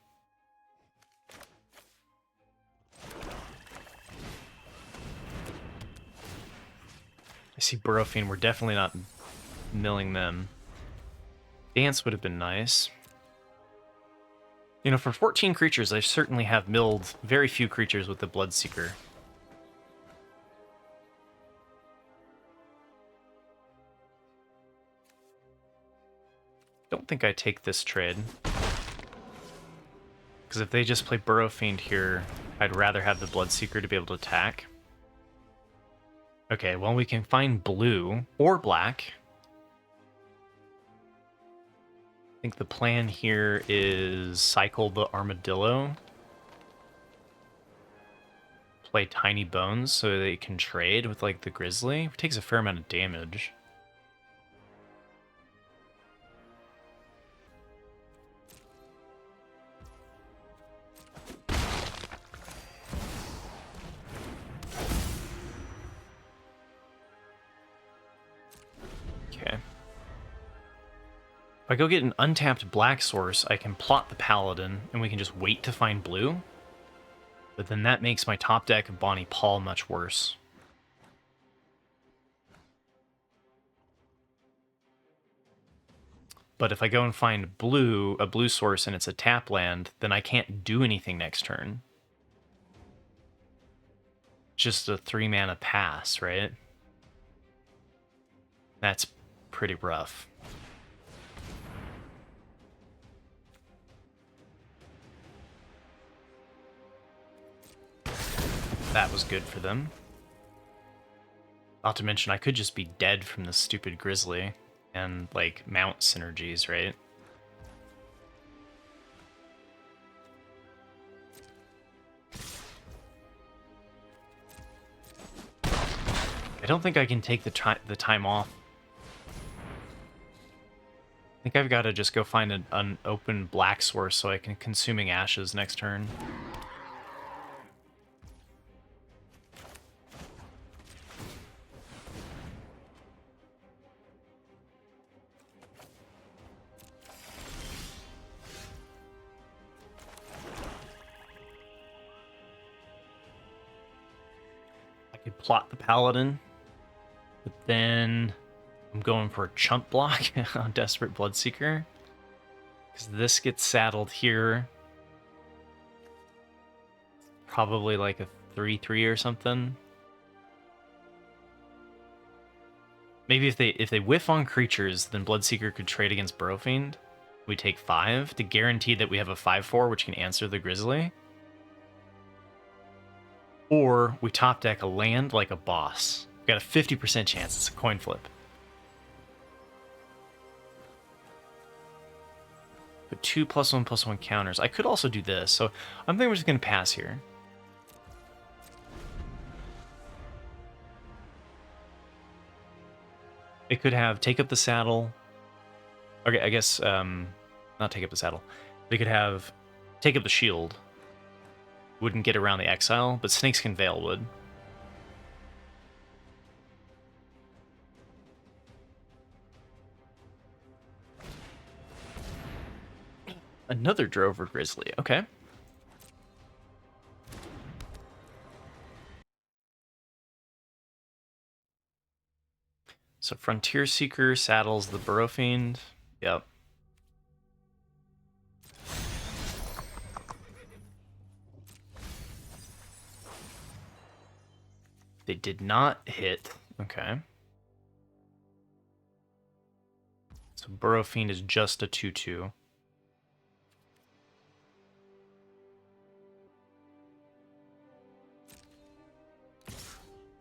I see Burrow Fiend, we're definitely not milling them. Dance would have been nice. You know, for 14 creatures, I certainly have milled very few creatures with the Bloodseeker. Don't think I take this trade. Because if they just play Burrow Fiend here, I'd rather have the Bloodseeker to be able to attack. Okay, well, we can find blue or black. I think the plan here is cycle the Armadillo. Play Tiny Bones so they can trade with, like, the Grizzly. It takes a fair amount of damage. Okay. If I go get an untapped black source, I can plot the Paladin, and we can just wait to find blue. But then that makes my top deck of Bonny Paul much worse. But if I go and find blue, a blue source, and it's a tap land, then I can't do anything next turn. Just a 3-mana pass, right? That's pretty rough. That was good for them. Not to mention, I could just be dead from this stupid Grizzly and, like, mount synergies, right? I don't think I can take the time off. I think I've got to just go find an open black source so I can Consuming Ashes next turn. I could plot the Paladin, but then I'm going for a chump block on Desperate Bloodseeker. Because this gets saddled here. Probably like a 3/3 or something. Maybe if they whiff on creatures, then Bloodseeker could trade against Burrowfiend. We take 5 to guarantee that we have a 5/4 which can answer the Grizzly. Or we top deck a land like a boss. We've got a 50% chance. It's a coin flip. But 2 +1/+1 counters. I could also do this, so I'm thinking we're just going to pass here. It could have take up the saddle. Okay, I guess not take up the saddle. They could have take up the shield. Wouldn't get around the exile, but Snakeskin Veil would. Another Drover Grizzly, okay. So Frontier Seeker saddles the Burrow Fiend. Yep. They did not hit. Okay. So Burrow Fiend is just a 2/2.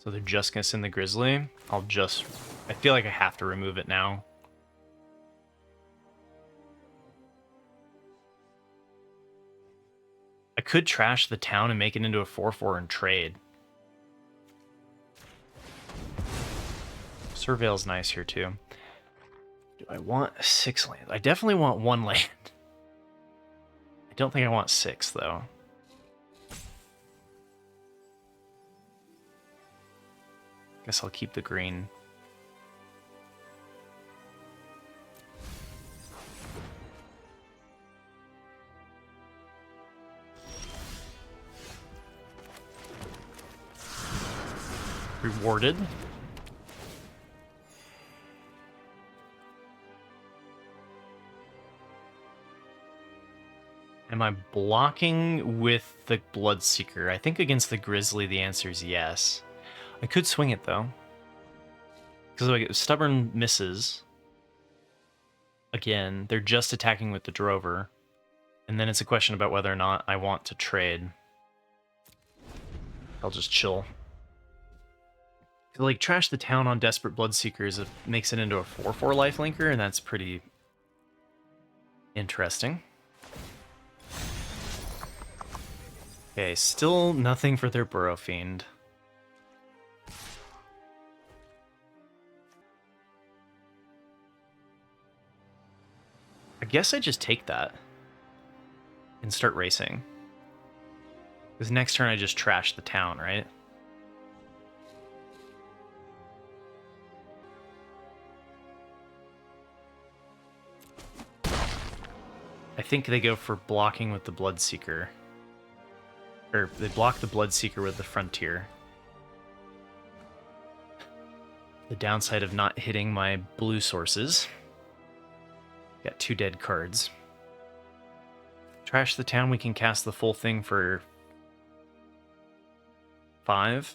So they're just going to send the Grizzly. I feel like I have to remove it now. I could trash the town and make it into a 4/4 and trade. Surveil's nice here too. Do I want 6 land? I definitely want 1 land. I don't think I want 6 though. Guess I'll keep the green. Rewarded. Am I blocking with the Bloodseeker? I think against the Grizzly the answer is yes. I could swing it though. Because like Stubborn misses. Again, they're just attacking with the Drover. And then it's a question about whether or not I want to trade. I'll just chill. Like, trash the town on Desperate Bloodseekers, it makes it into a 4/4 lifelinker, and that's pretty interesting. Okay, still nothing for their Burrow Fiend. I guess I just take that and start racing. Because next turn I just trash the town, right? I think they go for blocking with the Bloodseeker. Or they block the Bloodseeker with the Frontier. The downside of not hitting my blue sources. Got 2 dead cards. Trash the town, we can cast the full thing for 5.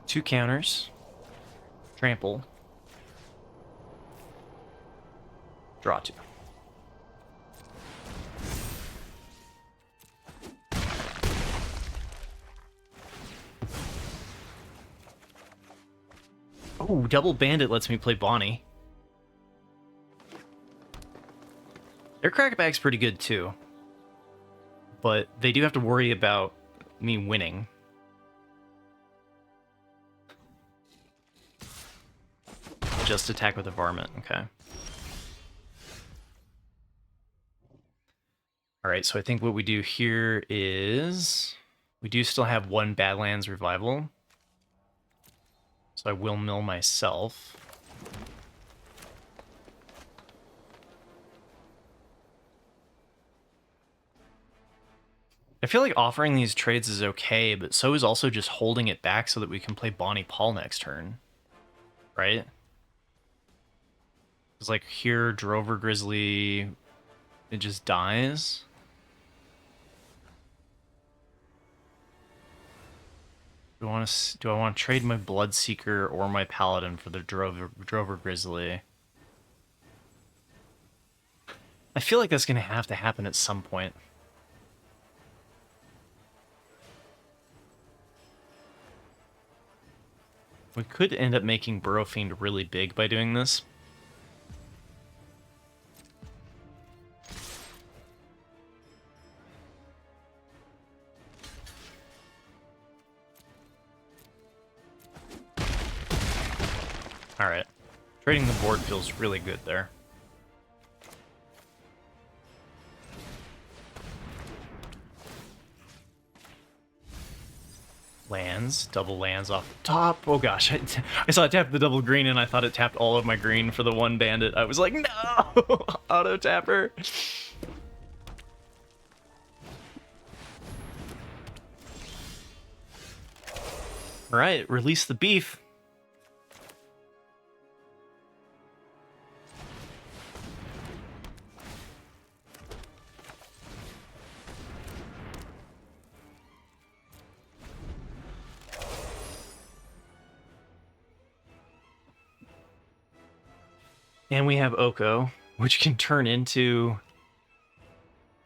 Two counters. Trample. Draw 2. Oh, Double Bandit lets me play Bonny. Their crackback's pretty good too. But they do have to worry about me winning. Just attack with a Varmint, okay. Alright, so I think what we do here is... we do still have 1 Badlands Revival. So I will mill myself. I feel like offering these trades is okay, but so is also just holding it back so that we can play Bonnie Paul next turn. Right? It's like here, Drover Grizzly, it just dies. Do I want to trade my Bloodseeker or my Paladin for the Drover Grizzly? I feel like that's going to have to happen at some point. We could end up making Burrow Fiend really big by doing this. Alright. Trading the board feels really good there. Lands, double lands off the top. Oh gosh, I saw it tap the double green and I thought it tapped all of my green for the one bandit. I was like, no! Auto tapper. Alright, release the beef. And we have Oko, which can turn into...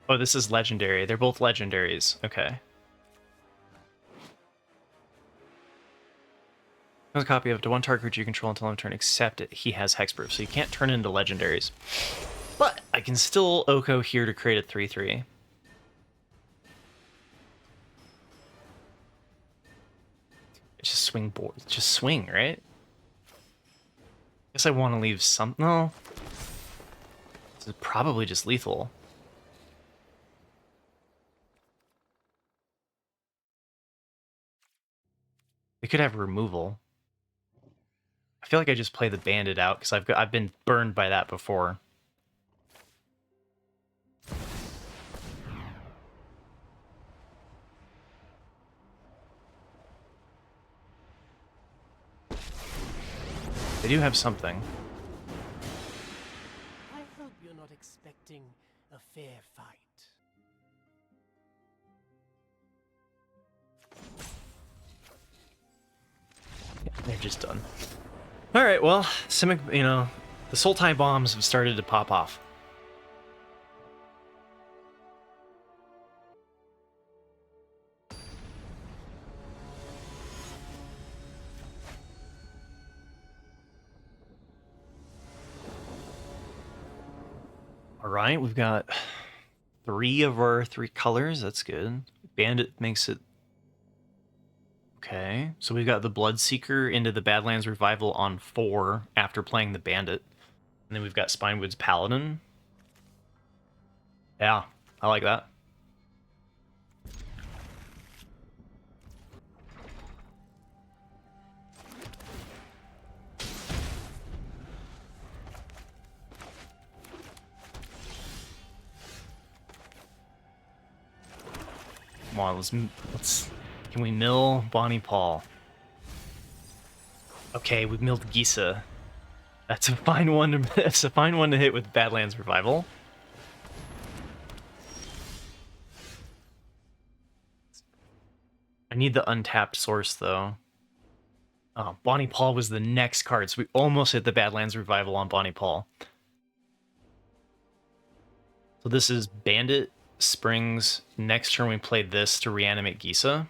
Oh, this is legendary. They're both legendaries. Okay. A copy of to one target creature you control until end of turn, except he has hexproof, so you can't turn into legendaries. But I can still Oko here to create a 3/3. It's just swing board. Just swing, right? Guess I want to leave some... No. This is probably just lethal. They could have removal. I feel like I just play the bandit out because I've been burned by that before. They do have something. I hope you're not expecting a fair fight. Yeah, they're just done. All right, well, Simic, you know, the Sultai bombs have started to pop off. All right, we've got 3 of our 3 colors. That's good. Bandit makes it... Okay, so we've got the Bloodseeker into the Badlands Revival on 4 after playing the Bandit. And then we've got Spinewood's Paladin. Yeah, I like that. Come on, let's can we mill Bonny Paul? Okay, we've milled Gisa. That's a fine one. That's a fine one to hit with Badlands Revival. I need the untapped source though. Oh, Bonny Paul was the next card, so we almost hit the Badlands Revival on Bonny Paul. So this is Bandit Springs. Next turn we played this to reanimate Gisa.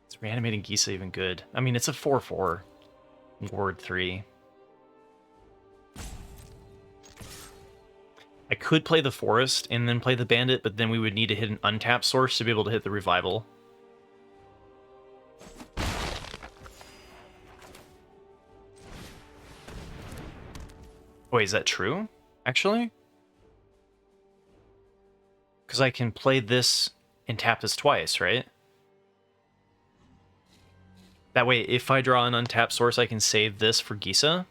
Is reanimating Gisa even good? I mean, it's a 4/4. Ward 3. I could play the Forest and then play the Bandit, but then we would need to hit an untapped source to be able to hit the Revival. Wait, is that true? Actually? Because I can play this and tap this twice, right? That way, if I draw an untapped source, I can save this for Gisa.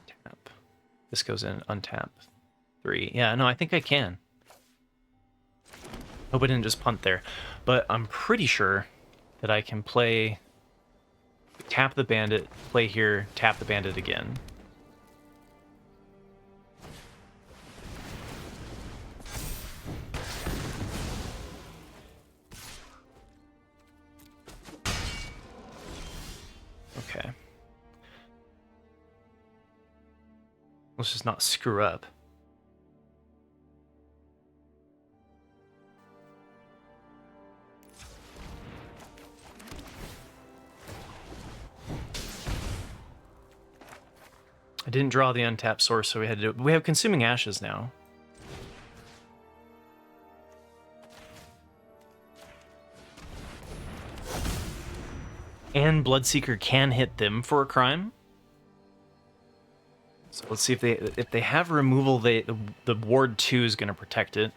Tap. This goes in untap. 3. Yeah, no, I think I can. Hope I didn't just punt there. But I'm pretty sure that I can play... Tap the Bandit, play here, tap the Bandit again. Okay. Let's just not screw up. I didn't draw the untapped source, so we had to do. We have Consuming Ashes now. And Bloodseeker can hit them for a crime. So let's see if they have removal. The ward 2 is going to protect it.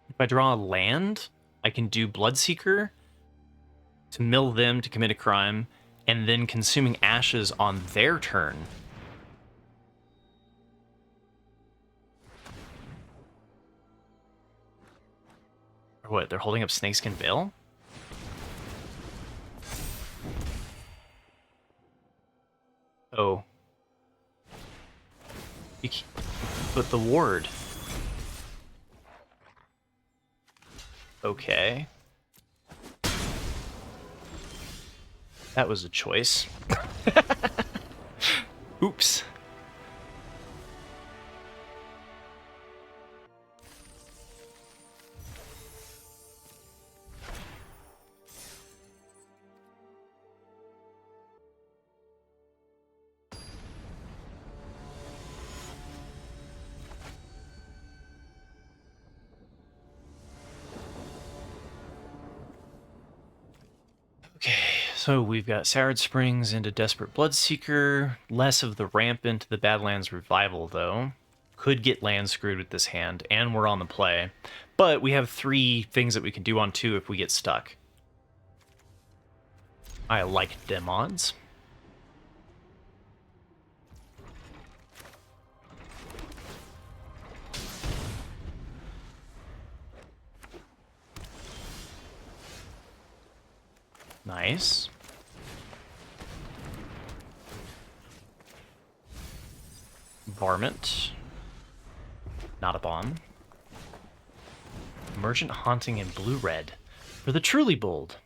If I draw a land, I can do Bloodseeker to mill them to commit a crime, and then Consuming Ashes on their turn. Or what? They're holding up Snakeskin Veil? Oh. But the ward. Okay. That was a choice. Oops. Okay, so we've got Sarad Springs into Desperate Bloodseeker, less of the ramp into the Badlands Revival, though. Could get land screwed with this hand, and we're on the play. But we have 3 things that we can do on 2 if we get stuck. I like them odds. Nice. Varmint. Not a bomb. Emergent Haunting in blue-red. For the truly bold.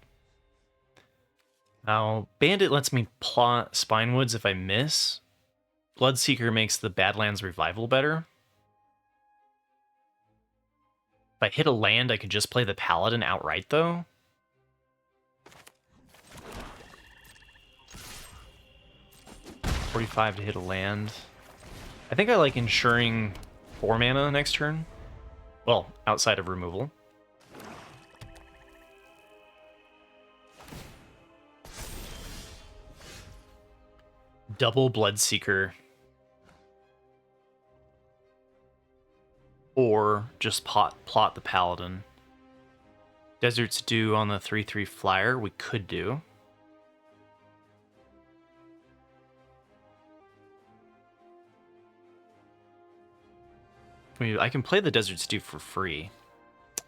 Now, Bandit lets me plot Spinewoods if I miss. Bloodseeker makes the Badlands Revival better. If I hit a land, I could just play the Paladin outright, though. $45 to hit a land. I think I like ensuring 4 mana next turn. Well, outside of removal. Double Bloodseeker. Or just plot the Paladin. Desert's Dew on the 3/3 flyer, we could do. I can play the Desert's Dew for free. I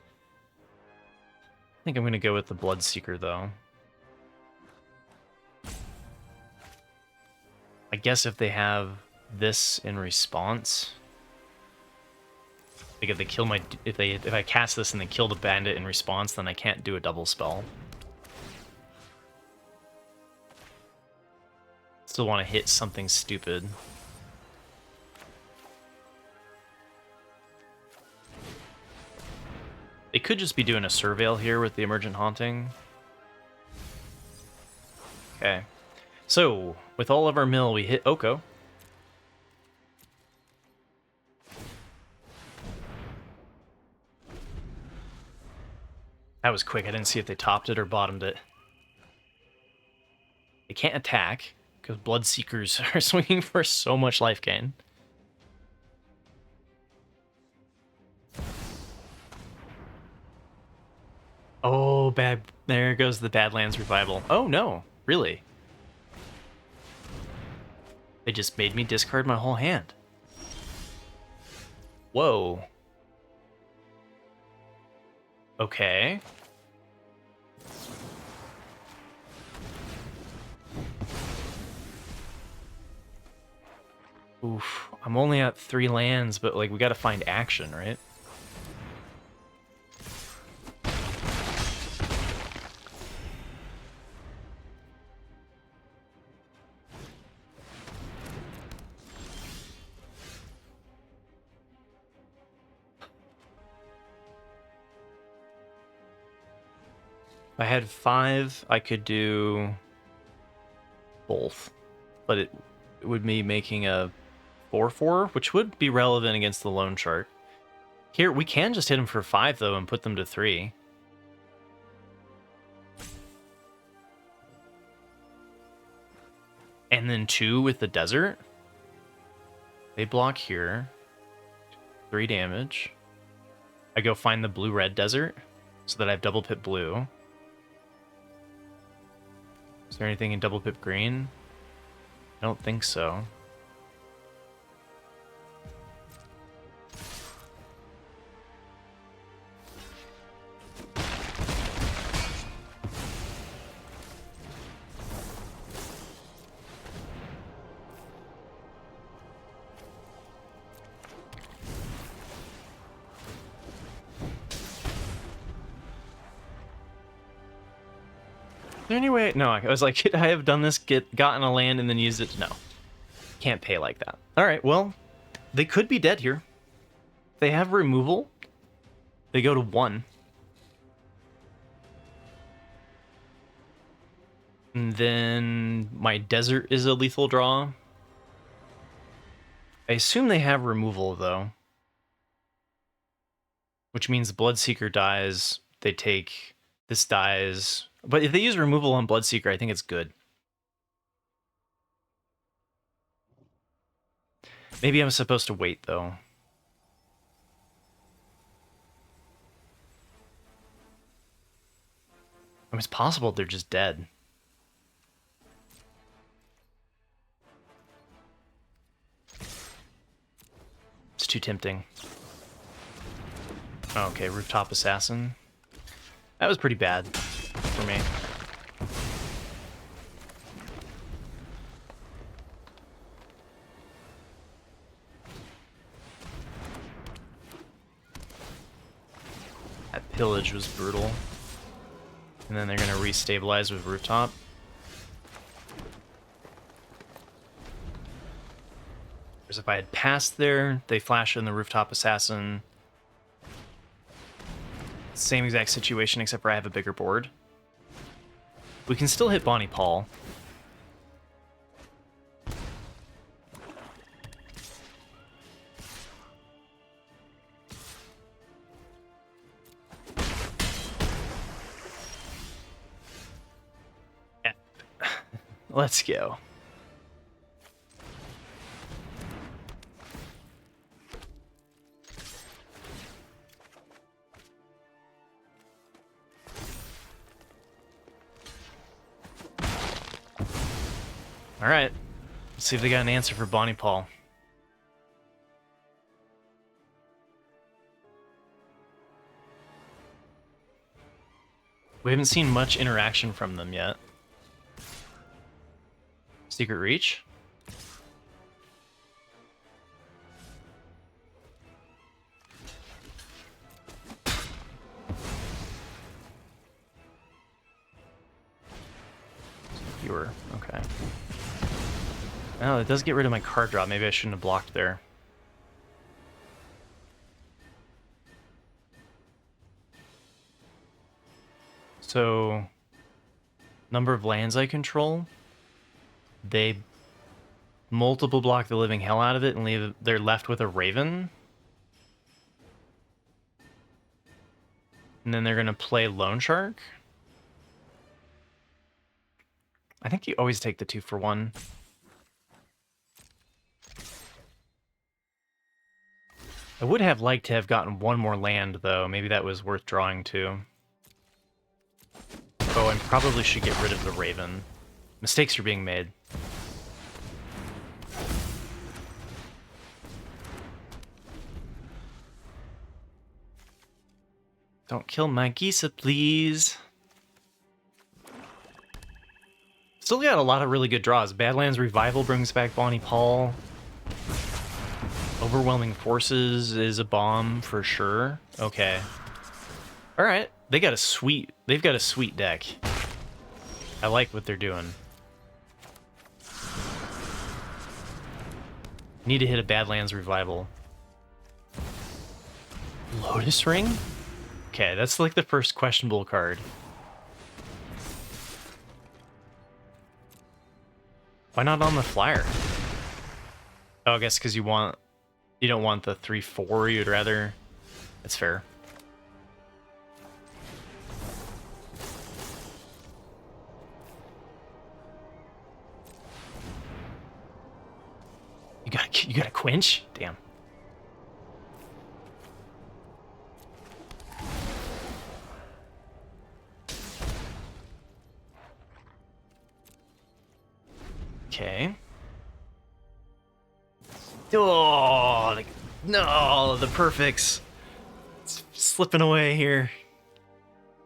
think I'm going to go with the Bloodseeker, though. I guess if they have this in response, like if they kill my, if I cast this and they kill the bandit in response, then I can't do a double spell. Still want to hit something stupid. They could just be doing a Surveil here with the Emergent Haunting. Okay. So, with all of our mill, we hit Oko. That was quick. I didn't see if they topped it or bottomed it. They can't attack, because Bloodseekers are swinging for so much life gain. Oh, bad. There goes the Badlands Revival. Oh, no. Really? They just made me discard my whole hand. Whoa. Okay. Oof. I'm only at 3 lands, but, like, we gotta find action, right? If I had 5, I could do both, but it would be making a 4/4, which would be relevant against the loan shark. Here, we can just hit them for 5, though, and put them to 3. And then 2 with the desert. They block here. 3 damage. I go find the blue-red desert so that I have double pip blue. Is there anything in double pip green? I don't think so. Is there any way? No, I was like, I have done this, gotten a land, and then used it. No. Can't pay like that. Alright, well, they could be dead here. They have removal. They go to 1. And then my desert is a lethal draw. I assume they have removal, though. Which means Bloodseeker dies, they take... This dies... But if they use removal on Bloodseeker, I think it's good. Maybe I'm supposed to wait, though. I mean, it's possible they're just dead. It's too tempting. Okay, Rooftop Assassin. That was pretty bad for me. That pillage was brutal. And then they're going to restabilize with Rooftop. Whereas if I had passed there, they flash in the Rooftop Assassin. Same exact situation, except for I have a bigger board. We can still hit Bonny Paul. Yeah. Let's go. Alright, let's see if they got an answer for Bonny Paul. We haven't seen much interaction from them yet. Secret Reach? Viewer, okay. Oh, it does get rid of my card drop. Maybe I shouldn't have blocked there. So, number of lands I control, they multiple block the living hell out of it and they're left with a Raven. And then they're going to play Loan Shark. I think you always take the 2-for-1. I would have liked to have gotten one more land, though. Maybe that was worth drawing to. Oh, I probably should get rid of the Raven. Mistakes are being made. Don't kill my Gisa, please. Still got a lot of really good draws. Badlands Revival brings back Bonny Paul. Overwhelming Forces is a bomb for sure. Okay. Alright. They've got a sweet deck. I like what they're doing. Need to hit a Badlands Revival. Lotus Ring? Okay, that's like the first questionable card. Why not on the flyer? Oh, I guess because you don't want the 3/4. You'd rather. That's fair. You got a quench? Damn. Okay. Oh, like, no, the perfects. It's slipping away here.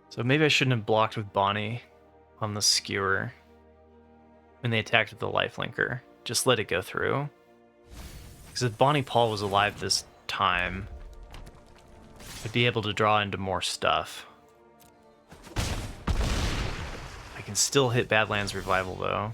So maybe I shouldn't have blocked with Bonny on the skewer when they attacked with the lifelinker. Just let it go through. Because if Bonnie Paul was alive this time, I'd be able to draw into more stuff. I can still hit Badlands Revival, though.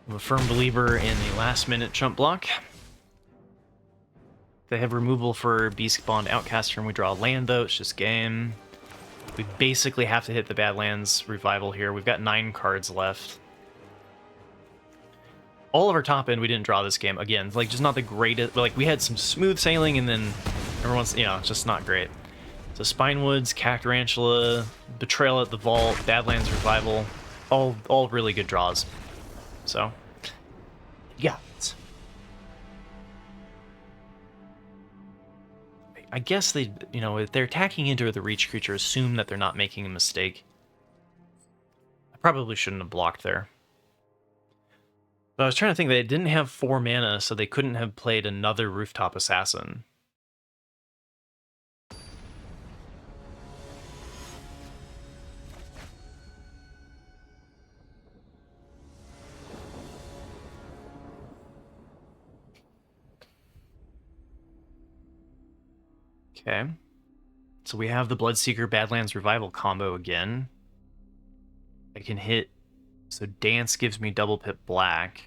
I'm a firm believer in the last-minute chump block. They have removal for Beast Bond Outcaster, and we draw a land, though. It's just game. We basically have to hit the Badlands Revival here. We've got 9 cards left. All of our top end, we didn't draw this game. Again, like, just not the greatest. But, like, we had some smooth sailing, and then everyone's, you know, it's just not great. So Spinewoods, Cactarantula, Betrayal at the Vault, Badlands Revival, all really good draws. So, yeah. I guess they, you know, if they're attacking into the reach creature, assume that they're not making a mistake. I probably shouldn't have blocked there. But I was trying to think, they didn't have 4 mana, so they couldn't have played another Rooftop Assassin. Okay. So we have the Bloodseeker Badlands Revival combo again. I can hit... So Dance gives me double pip black.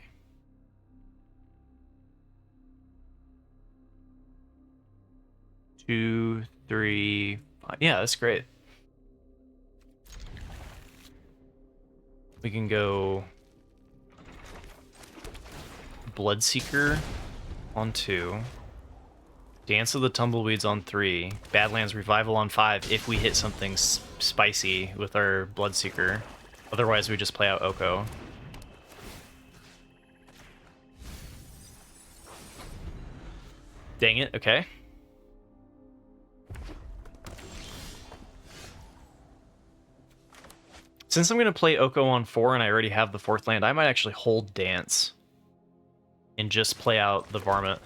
Two, three, five. Yeah, that's great. We can go Bloodseeker on 2. Dance of the Tumbleweeds on 3. Badlands Revival on 5 if we hit something spicy with our Bloodseeker. Otherwise, we just play out Oko. Dang it, okay. Since I'm going to play Oko on 4 and I already have the 4th land, I might actually hold Dance and just play out the Varmint.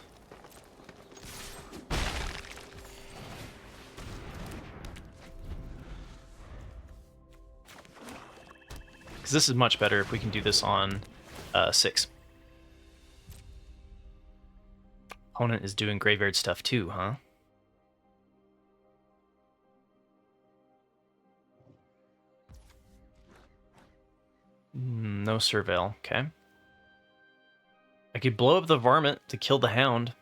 Because this is much better if we can do this on 6. Opponent is doing graveyard stuff too, huh? No Surveil, okay. I could blow up the Varmint to kill the Hound.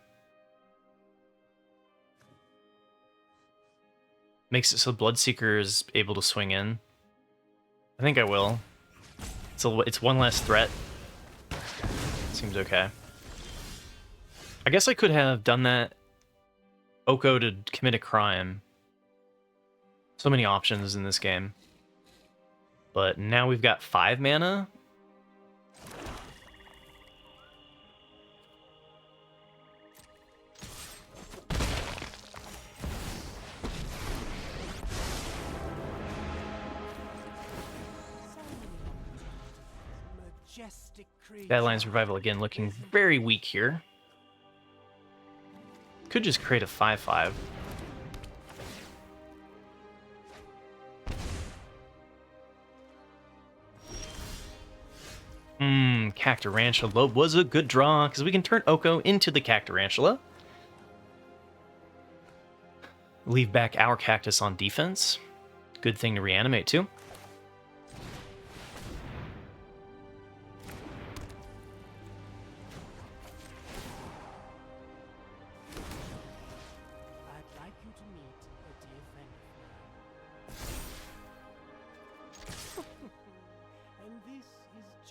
Makes it so Bloodseeker is able to swing in. I think I will. It's one less threat. Seems okay. I guess I could have done that Oko to commit a crime. So many options in this game. But now we've got 5 mana. Badlands Revival again looking very weak here. Could just create a 5/5. Cactarantula was a good draw, because we can turn Oko into the Cactarantula. Leave back our Cactus on defense. Good thing to reanimate too.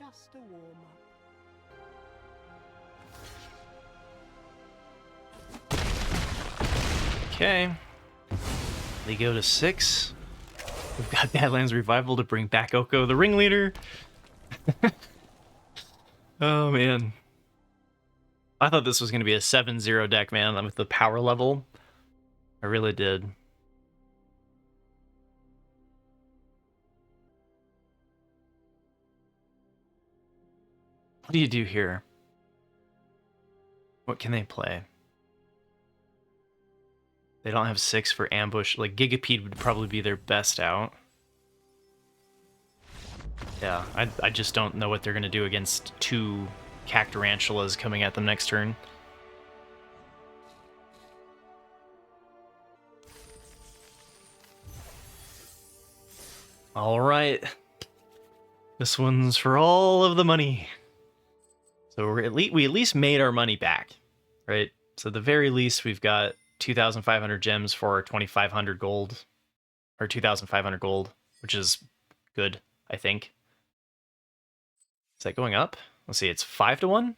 just a warm-up. Okay. They go to 6. We've got Badlands Revival to bring back Oko, the ringleader. Oh, man. I thought this was going to be a 7-0 deck, man, with the power level. I really did. What do you do here? What can they play? They don't have 6 for ambush. Like, Gigapede would probably be their best out. Yeah, I just don't know what they're going to do against 2 Cactarantulas coming at them next turn. All right. This one's for all of the money. So we at least made our money back, right? So at the very least, we've got 2,500 gems for 2,500 gold, or 2,500 gold, which is good, I think. Is that going up? Let's see, it's 5-1.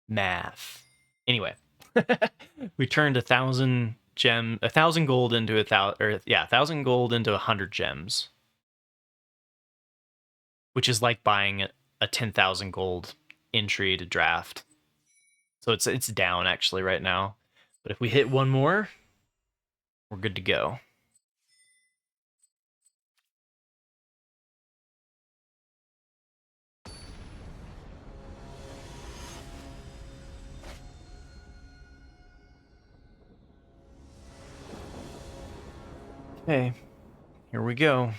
Math. Anyway, we turned 1,000 gold into 1,000 gold into 100 gems, which is like buying a 10,000 gold entry to draft. So it's down actually right now, but if we hit one more, we're good to go. Okay, here we go.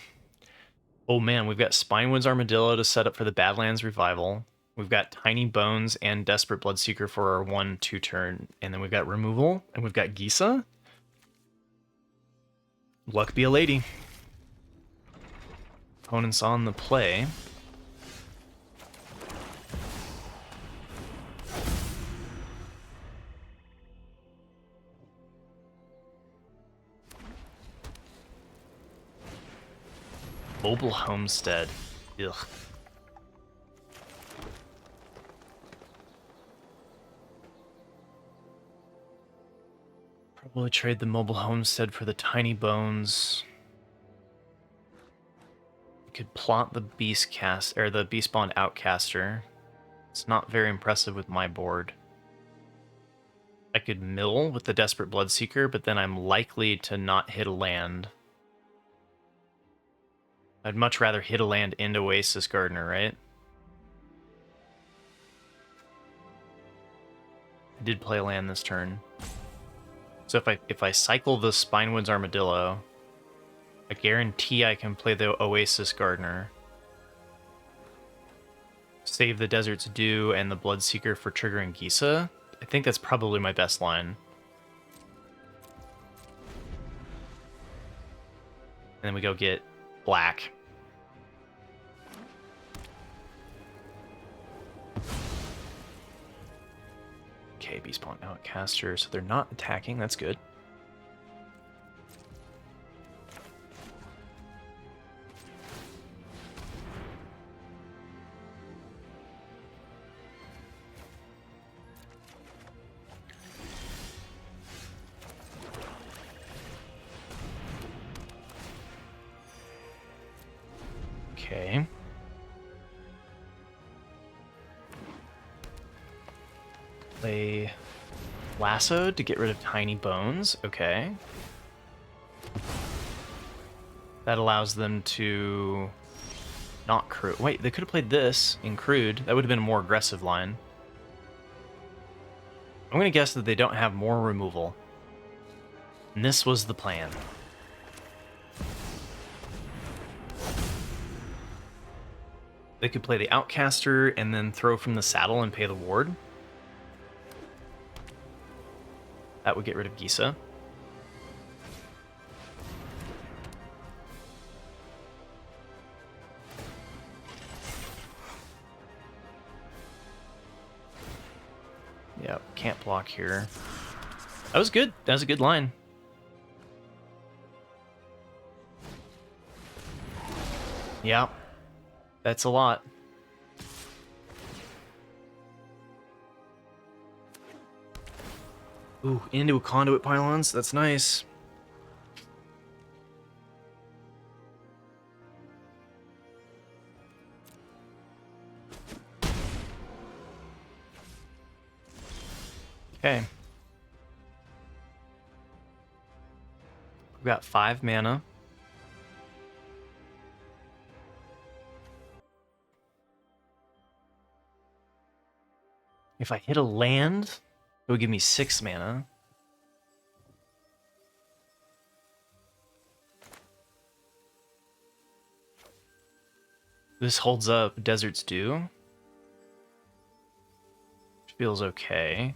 Oh man, we've got Spinewoods Armadillo to set up for the Badlands Revival. We've got Tiny Bones and Desperate Bloodseeker for our 1/2 turn. And then we've got Removal, and we've got Gisa. Luck be a lady. Opponents on the play. Mobile Homestead. Ugh. Probably trade the Mobile Homestead for the Tiny Bones. We could plot the the Beastbond Outcaster. It's not very impressive with my board. I could mill with the Desperate Bloodseeker, but then I'm likely to not hit a land. I'd much rather hit a land into Oasis Gardener, right? I did play a land this turn. So if I cycle the Spinewoods Armadillo, I guarantee I can play the Oasis Gardener. Save the Desert's Dew and the Bloodseeker for triggering Gisa. I think that's probably my best line. And then we go get black. Okay, Beastbond Outcaster, so they're not attacking, that's good. Okay. Play Lasso to get rid of Tiny Bones. Okay. That allows them to not crew. Wait, they could have played this in Crude. That would have been a more aggressive line. I'm going to guess that they don't have more removal. And this was the plan. They could play the Outcaster and then throw from the saddle and pay the ward. That would get rid of Gisa. Yeah, can't block here. That was good. That was a good line. Yeah, that's a lot. Ooh, into a conduit pylons. That's nice. Okay. We've got 5 mana. If I hit a land, it would give me 6 mana. This holds up Desert's Dew. Feels okay.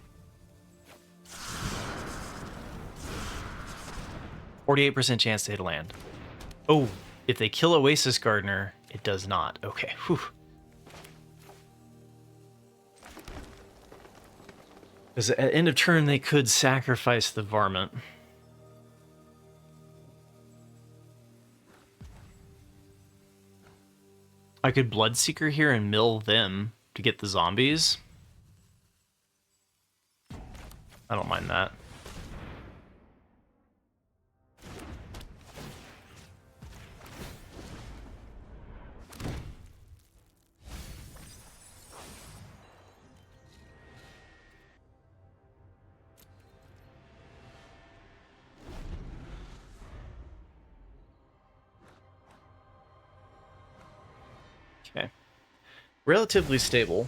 48% chance to hit a land. Oh, if they kill Oasis Gardener, it does not. Okay, whew. Because at end of turn, they could sacrifice the Varmint. I could Bloodseeker here and mill them to get the zombies. I don't mind that. Okay. Relatively stable.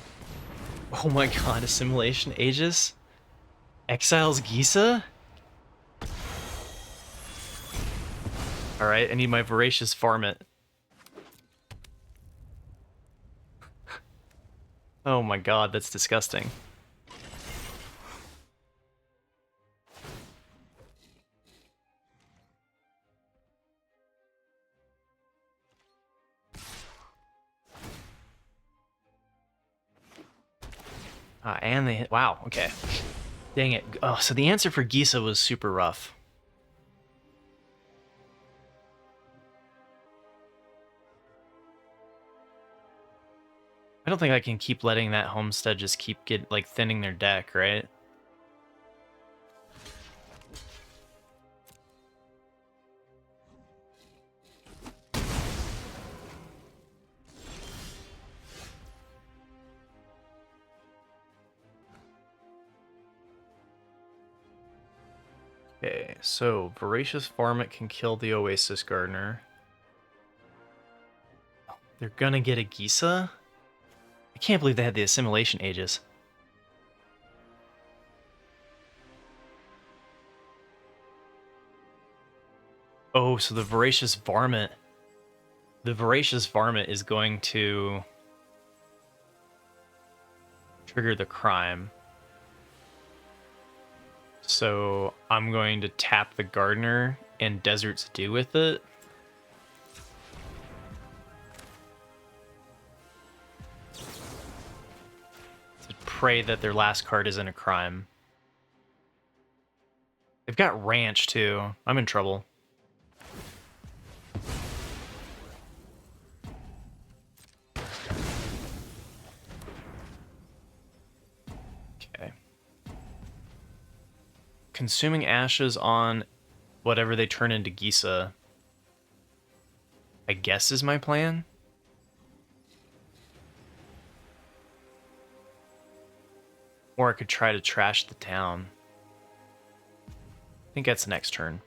Oh my god, Assimilation Aegis? Exiles Gisa? Alright, I need my Voracious Varmint. Oh my god, that's disgusting. And they hit. Wow, okay. Dang it. Oh, so the answer for Gisa was super rough. I don't think I can keep letting that homestead just keep thinning their deck, right? Okay, so Voracious Varmint can kill the Oasis Gardener. They're gonna get a Gisa? I can't believe they had the Assimilation Aegis. Oh, so the Voracious Varmint... The Voracious Varmint is going to... trigger the crime. So I'm going to tap the Gardener and Desert's Dew with it. To pray that their last card isn't a crime. They've got Ranch too. I'm in trouble. Okay. Consuming Ashes on whatever they turn into Gisa, I guess, is my plan. Or I could try to trash the town. I think that's next turn.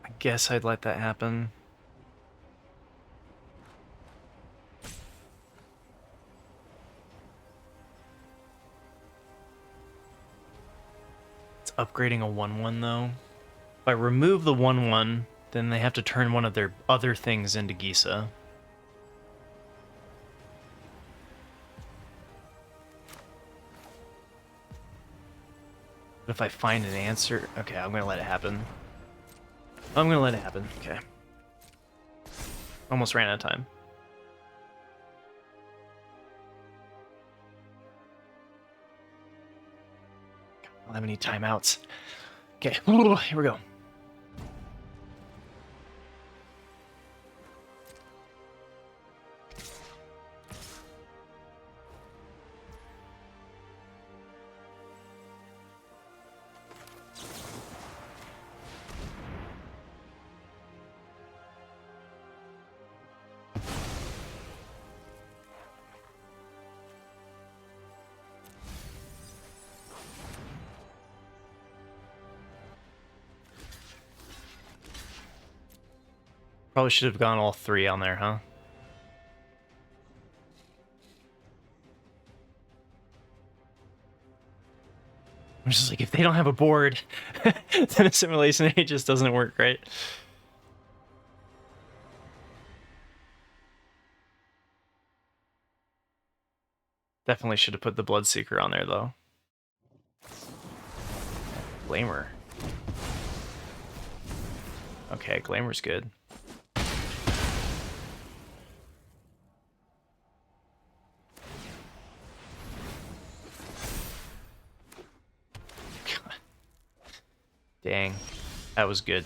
I guess I'd let that happen. It's upgrading a 1/1 though. If I remove the 1/1, then they have to turn one of their other things into Gisa. But if I find an answer... Okay, I'm gonna let it happen. I'm gonna let it happen. Okay. Almost ran out of time. I don't have any timeouts. Okay, here we go. Probably should have gone all 3 on there, huh? I'm just like, if they don't have a board, then a simulation age just doesn't work, right? Definitely should have put the Bloodseeker on there, though. Glamour. Okay, Glamour's good. Dang, that was good.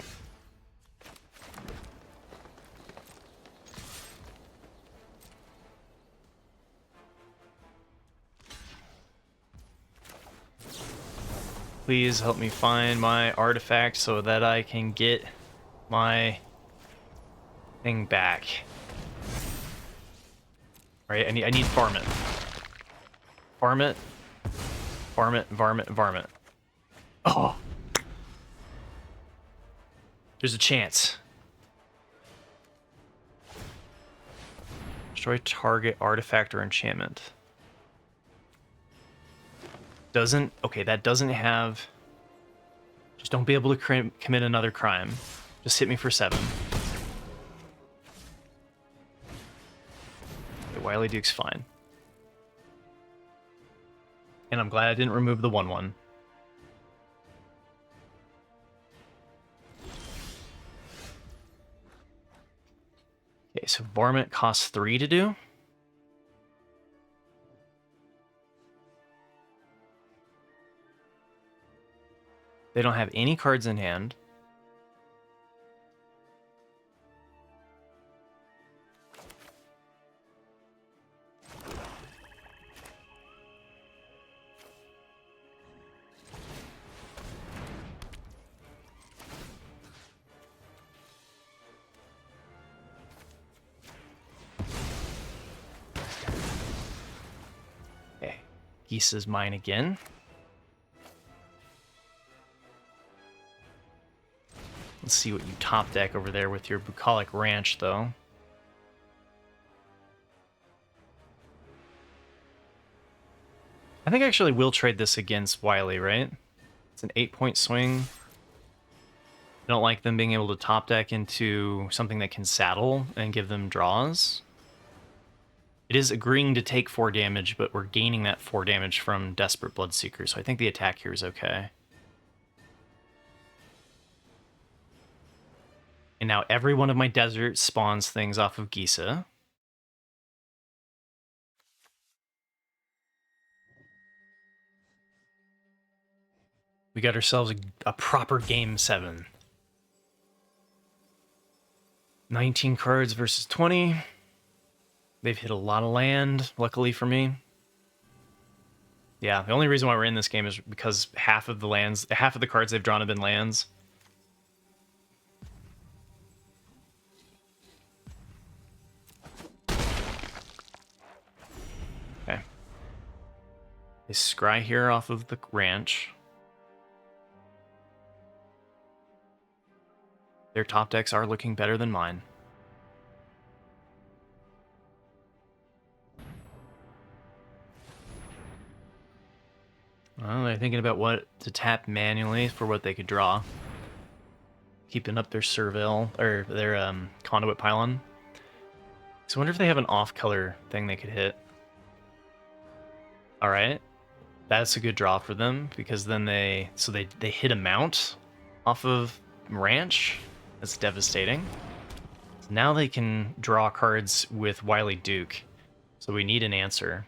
Please help me find my artifact so that I can get my thing back. Alright, I need varmint. Varmint. Varmint, varmint, varmint. Oh! There's a chance. Destroy target artifact or enchantment. Doesn't... Okay, that doesn't have... Just don't be able to commit another crime. Just hit me for 7. Okay, Wily Duke's fine. And I'm glad I didn't remove the 1/1. Okay, so Varmint costs 3 to do. They don't have any cards in hand. Okay, Gisa's mine again. Let's see what you top deck over there with your Bucolic Ranch, though. I think I actually will trade this against Wily, right? It's an 8-point swing. I don't like them being able to top deck into something that can saddle and give them draws. It is agreeing to take 4 damage, but we're gaining that 4 damage from Desperate Bloodseeker, so I think the attack here is okay. And now every one of my deserts spawns things off of Gisa. We got ourselves a proper game 7. 19 cards versus 20. They've hit a lot of land, luckily for me. Yeah, the only reason why we're in this game is because half of the cards they've drawn have been lands. Okay. They scry here off of the ranch. Their top decks are looking better than mine. Well, they're thinking about what to tap manually for what they could draw. Keeping up their Servile, or their Conduit Pylon. So I wonder if they have an off-color thing they could hit. Alright. That's a good draw for them, because then they hit a mount off of Ranch. That's devastating. Now they can draw cards with Wily Duke. So we need an answer.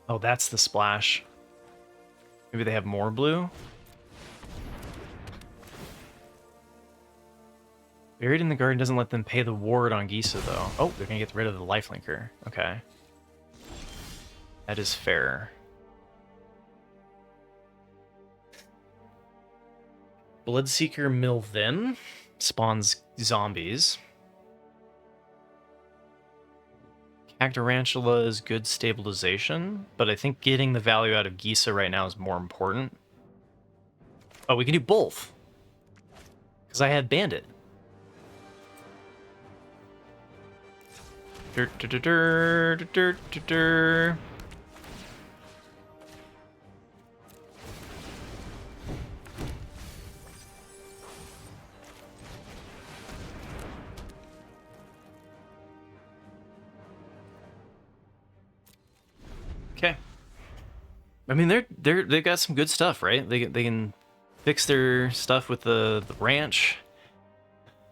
Oh, that's the splash. Maybe they have more blue? Buried in the Garden doesn't let them pay the ward on Gisa, though. Oh, they're gonna get rid of the lifelinker. Okay. That is fair. Bloodseeker mill them. Spawns zombies. Cactarantula is good stabilization, but I think getting the value out of Gisa right now is more important. Oh, we can do both. Because I had Bandit. Okay. I mean, they've got some good stuff, right? They can fix their stuff with the ranch.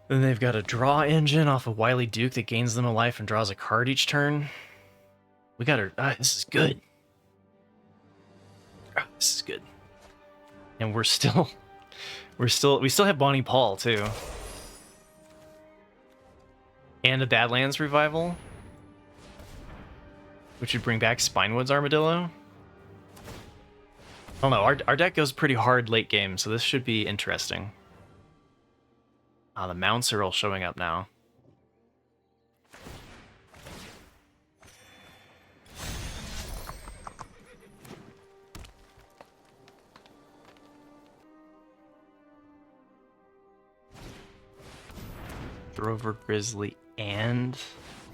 Then they've got a draw engine off of Wily Duke that gains them a life and draws a card each turn. We got her. This is good. This is good. And we still have Bonny Paul too. And a Badlands revival, which would bring back Spinewood's Armadillo. I don't know, our deck goes pretty hard late game, so this should be interesting. The mounts are all showing up now. Drover Grizzly and...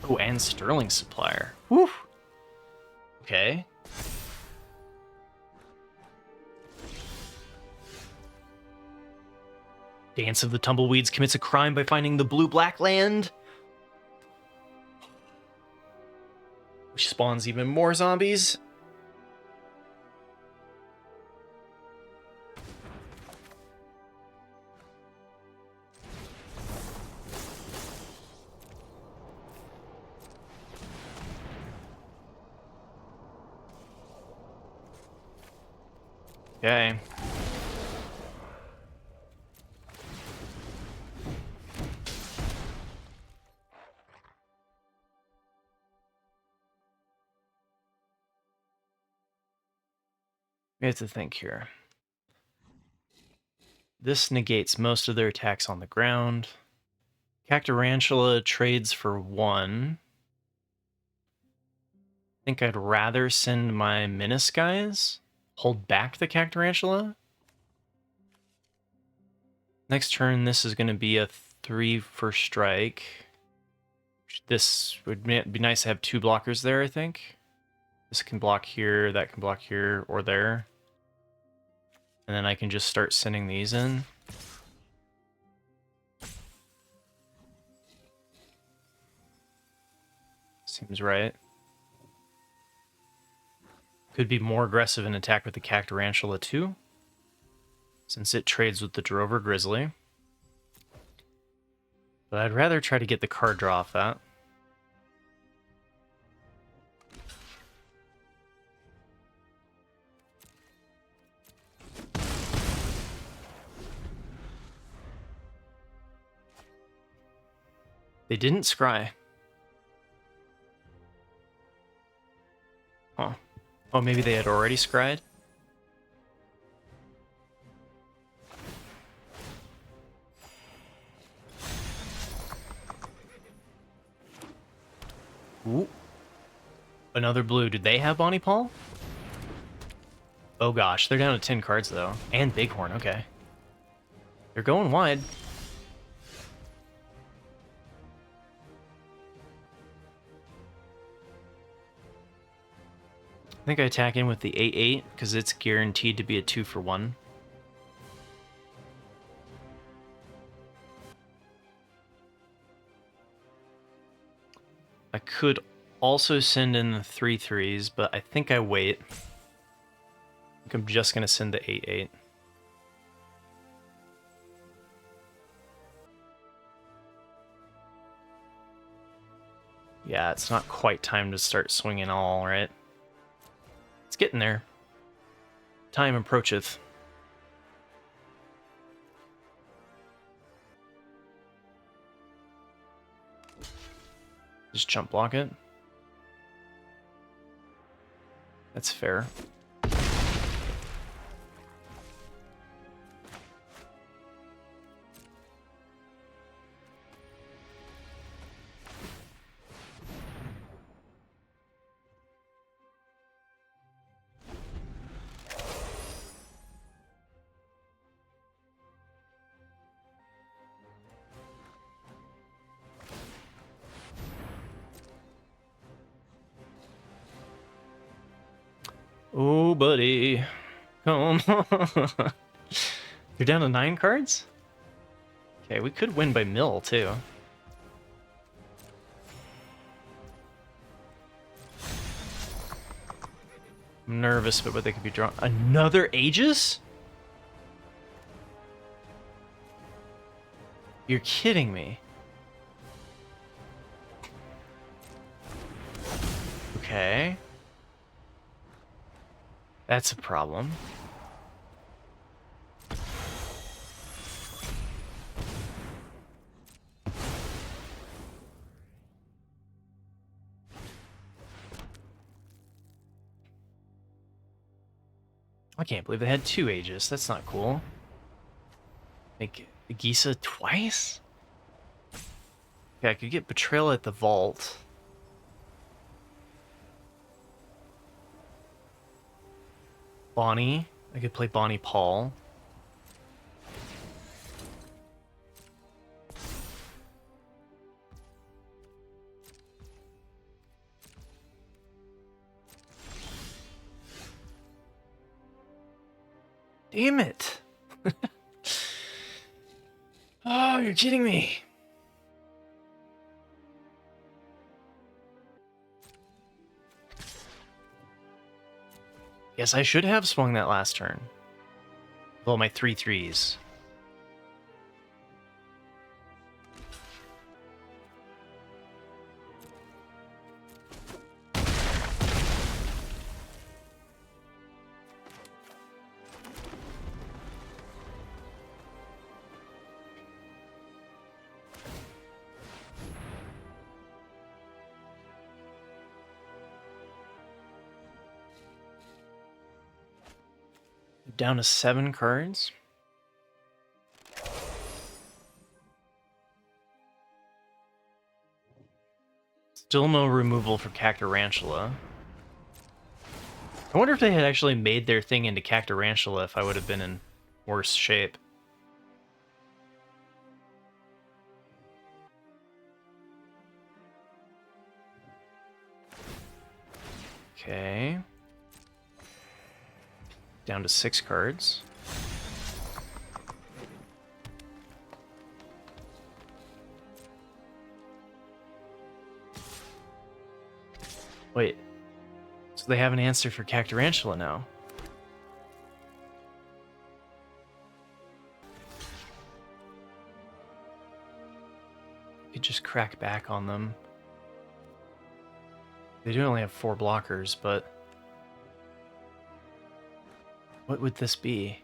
Oh, and Sterling Supplier. Woo! Okay. Dance of the Tumbleweeds commits a crime by finding the blue-black land, which spawns even more zombies. Okay. We have to think here. This negates most of their attacks on the ground. Cactarantula trades for 1. I think I'd rather send my Menace guys. Hold back the Cactarantula. Next turn, this is going to be a 3 for strike. This would be nice to have 2 blockers there, I think. This can block here, that can block here, or there. And then I can just start sending these in. Seems right. Could be more aggressive in attack with the Cactarantula too, since it trades with the Drover Grizzly. But I'd rather try to get the card draw off that. They didn't scry. Huh. Oh, maybe they had already scried? Ooh. Another blue. Did they have Bonny Paul? Oh gosh, they're down to 10 cards though. And Bighorn, okay. They're going wide. I think I attack in with the 8/8 because it's guaranteed to be a 2 for 1. I could also send in the 3/3s, but I think I wait. I think I'm just going to send the 8/8. Yeah, it's not quite time to start swinging all, right? It's getting there. Time approacheth. Just jump block it. That's fair. Oh, buddy. Come on. You're down to 9 cards? Okay, we could win by mill, too. I'm nervous about what they could be drawing. Another Aegis? You're kidding me. Okay. That's a problem. I can't believe they had 2 Aegis. That's not cool. Like, Gisa twice? Okay, I could get Betrayal at the Vault. Bonny. I could play Bonny Paul. Damn it! Oh, you're kidding me. Yes, I should have swung that last turn. Well, my 3/3s. Down to 7 cards. Still no removal for Cactarantula. I wonder if they had actually made their thing into Cactarantula if I would have been in worse shape. Okay. Down to 6 cards. Wait. So they have an answer for Cactarantula now. You could just crack back on them. They do only have 4 blockers, but... what would this be?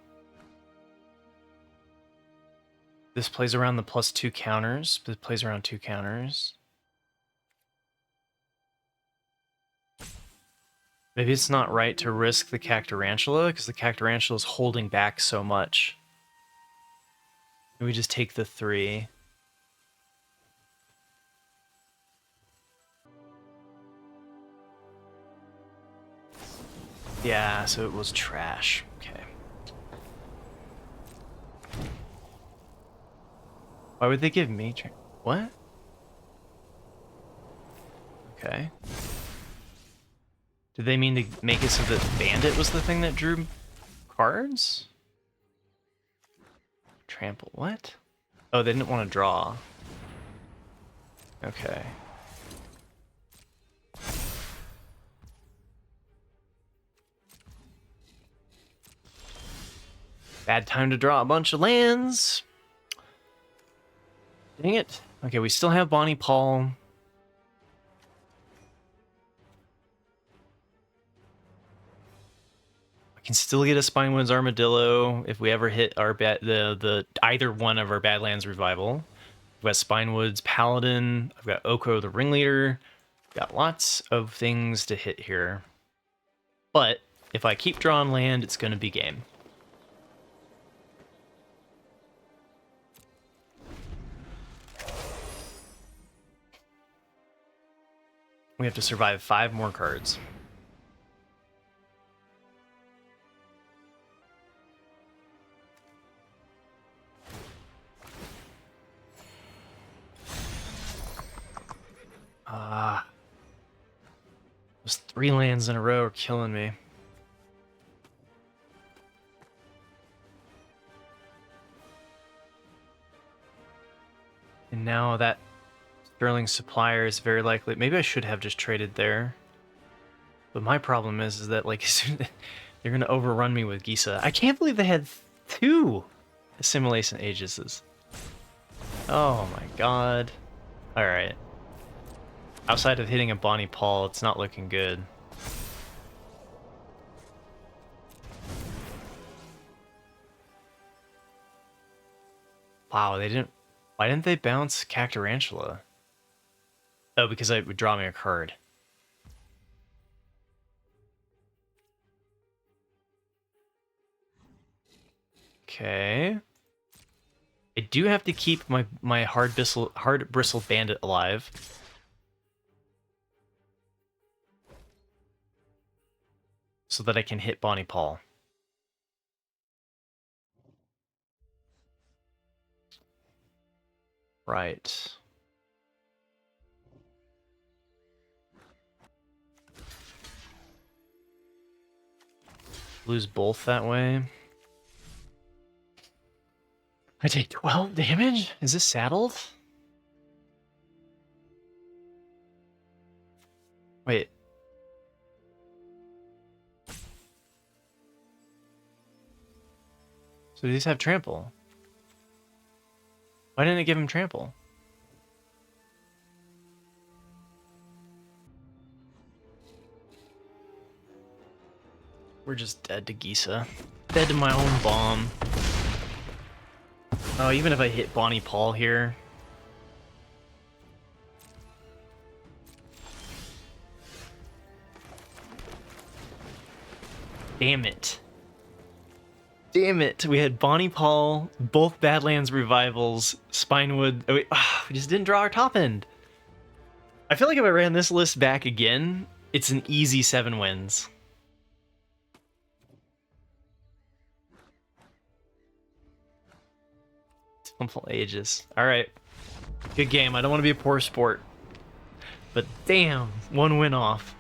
This plays around the +2 counters. This plays around 2 counters. Maybe it's not right to risk the Cactarantula, because the Cactarantula is holding back so much. Maybe we just take the 3. Yeah, so it was trash. Okay. Why would they give me... what? Okay. Did they mean to make it so that Bandit was the thing that drew cards? Trample, what? Oh, they didn't want to draw. Okay. Bad time to draw a bunch of lands. Dang it. Okay, we still have Bonnie Paul. I can still get a Spinewoods Armadillo if we ever hit our either one of our Badlands Revival. I've got Spinewoods Paladin. I've got Oko the Ringleader. Got lots of things to hit here. But if I keep drawing land, it's going to be game. We have to survive 5 more cards. Those 3 lands in a row are killing me. And now that Sterling Supplier is very likely... Maybe I should have just traded there. But my problem is that, like, they're going to overrun me with Gisa. I can't believe they had 2 Assimilation Aegises. Oh my god. Alright. Outside of hitting a Bonnie Paul, it's not looking good. Wow, they didn't... Why didn't they bounce Cactarantula? Oh, because it would draw me a card. Okay. I do have to keep my hard bristle bandit alive. So that I can hit Bonnie Paul. Right. Lose both that way. I take 12 damage? Is this saddled? Wait. So these have trample. Why didn't it give him trample? We're just dead to Gisa. Dead to my own bomb. Oh, even if I hit Bonnie Paul here. Damn it. Damn it. We had Bonnie Paul, both Badlands Revivals, Spinewood. Oh, we just didn't draw our top end. I feel like if I ran this list back again, it's an easy 7 wins. Temple Aegis. Alright. Good game. I don't want to be a poor sport. But damn, 1 win off.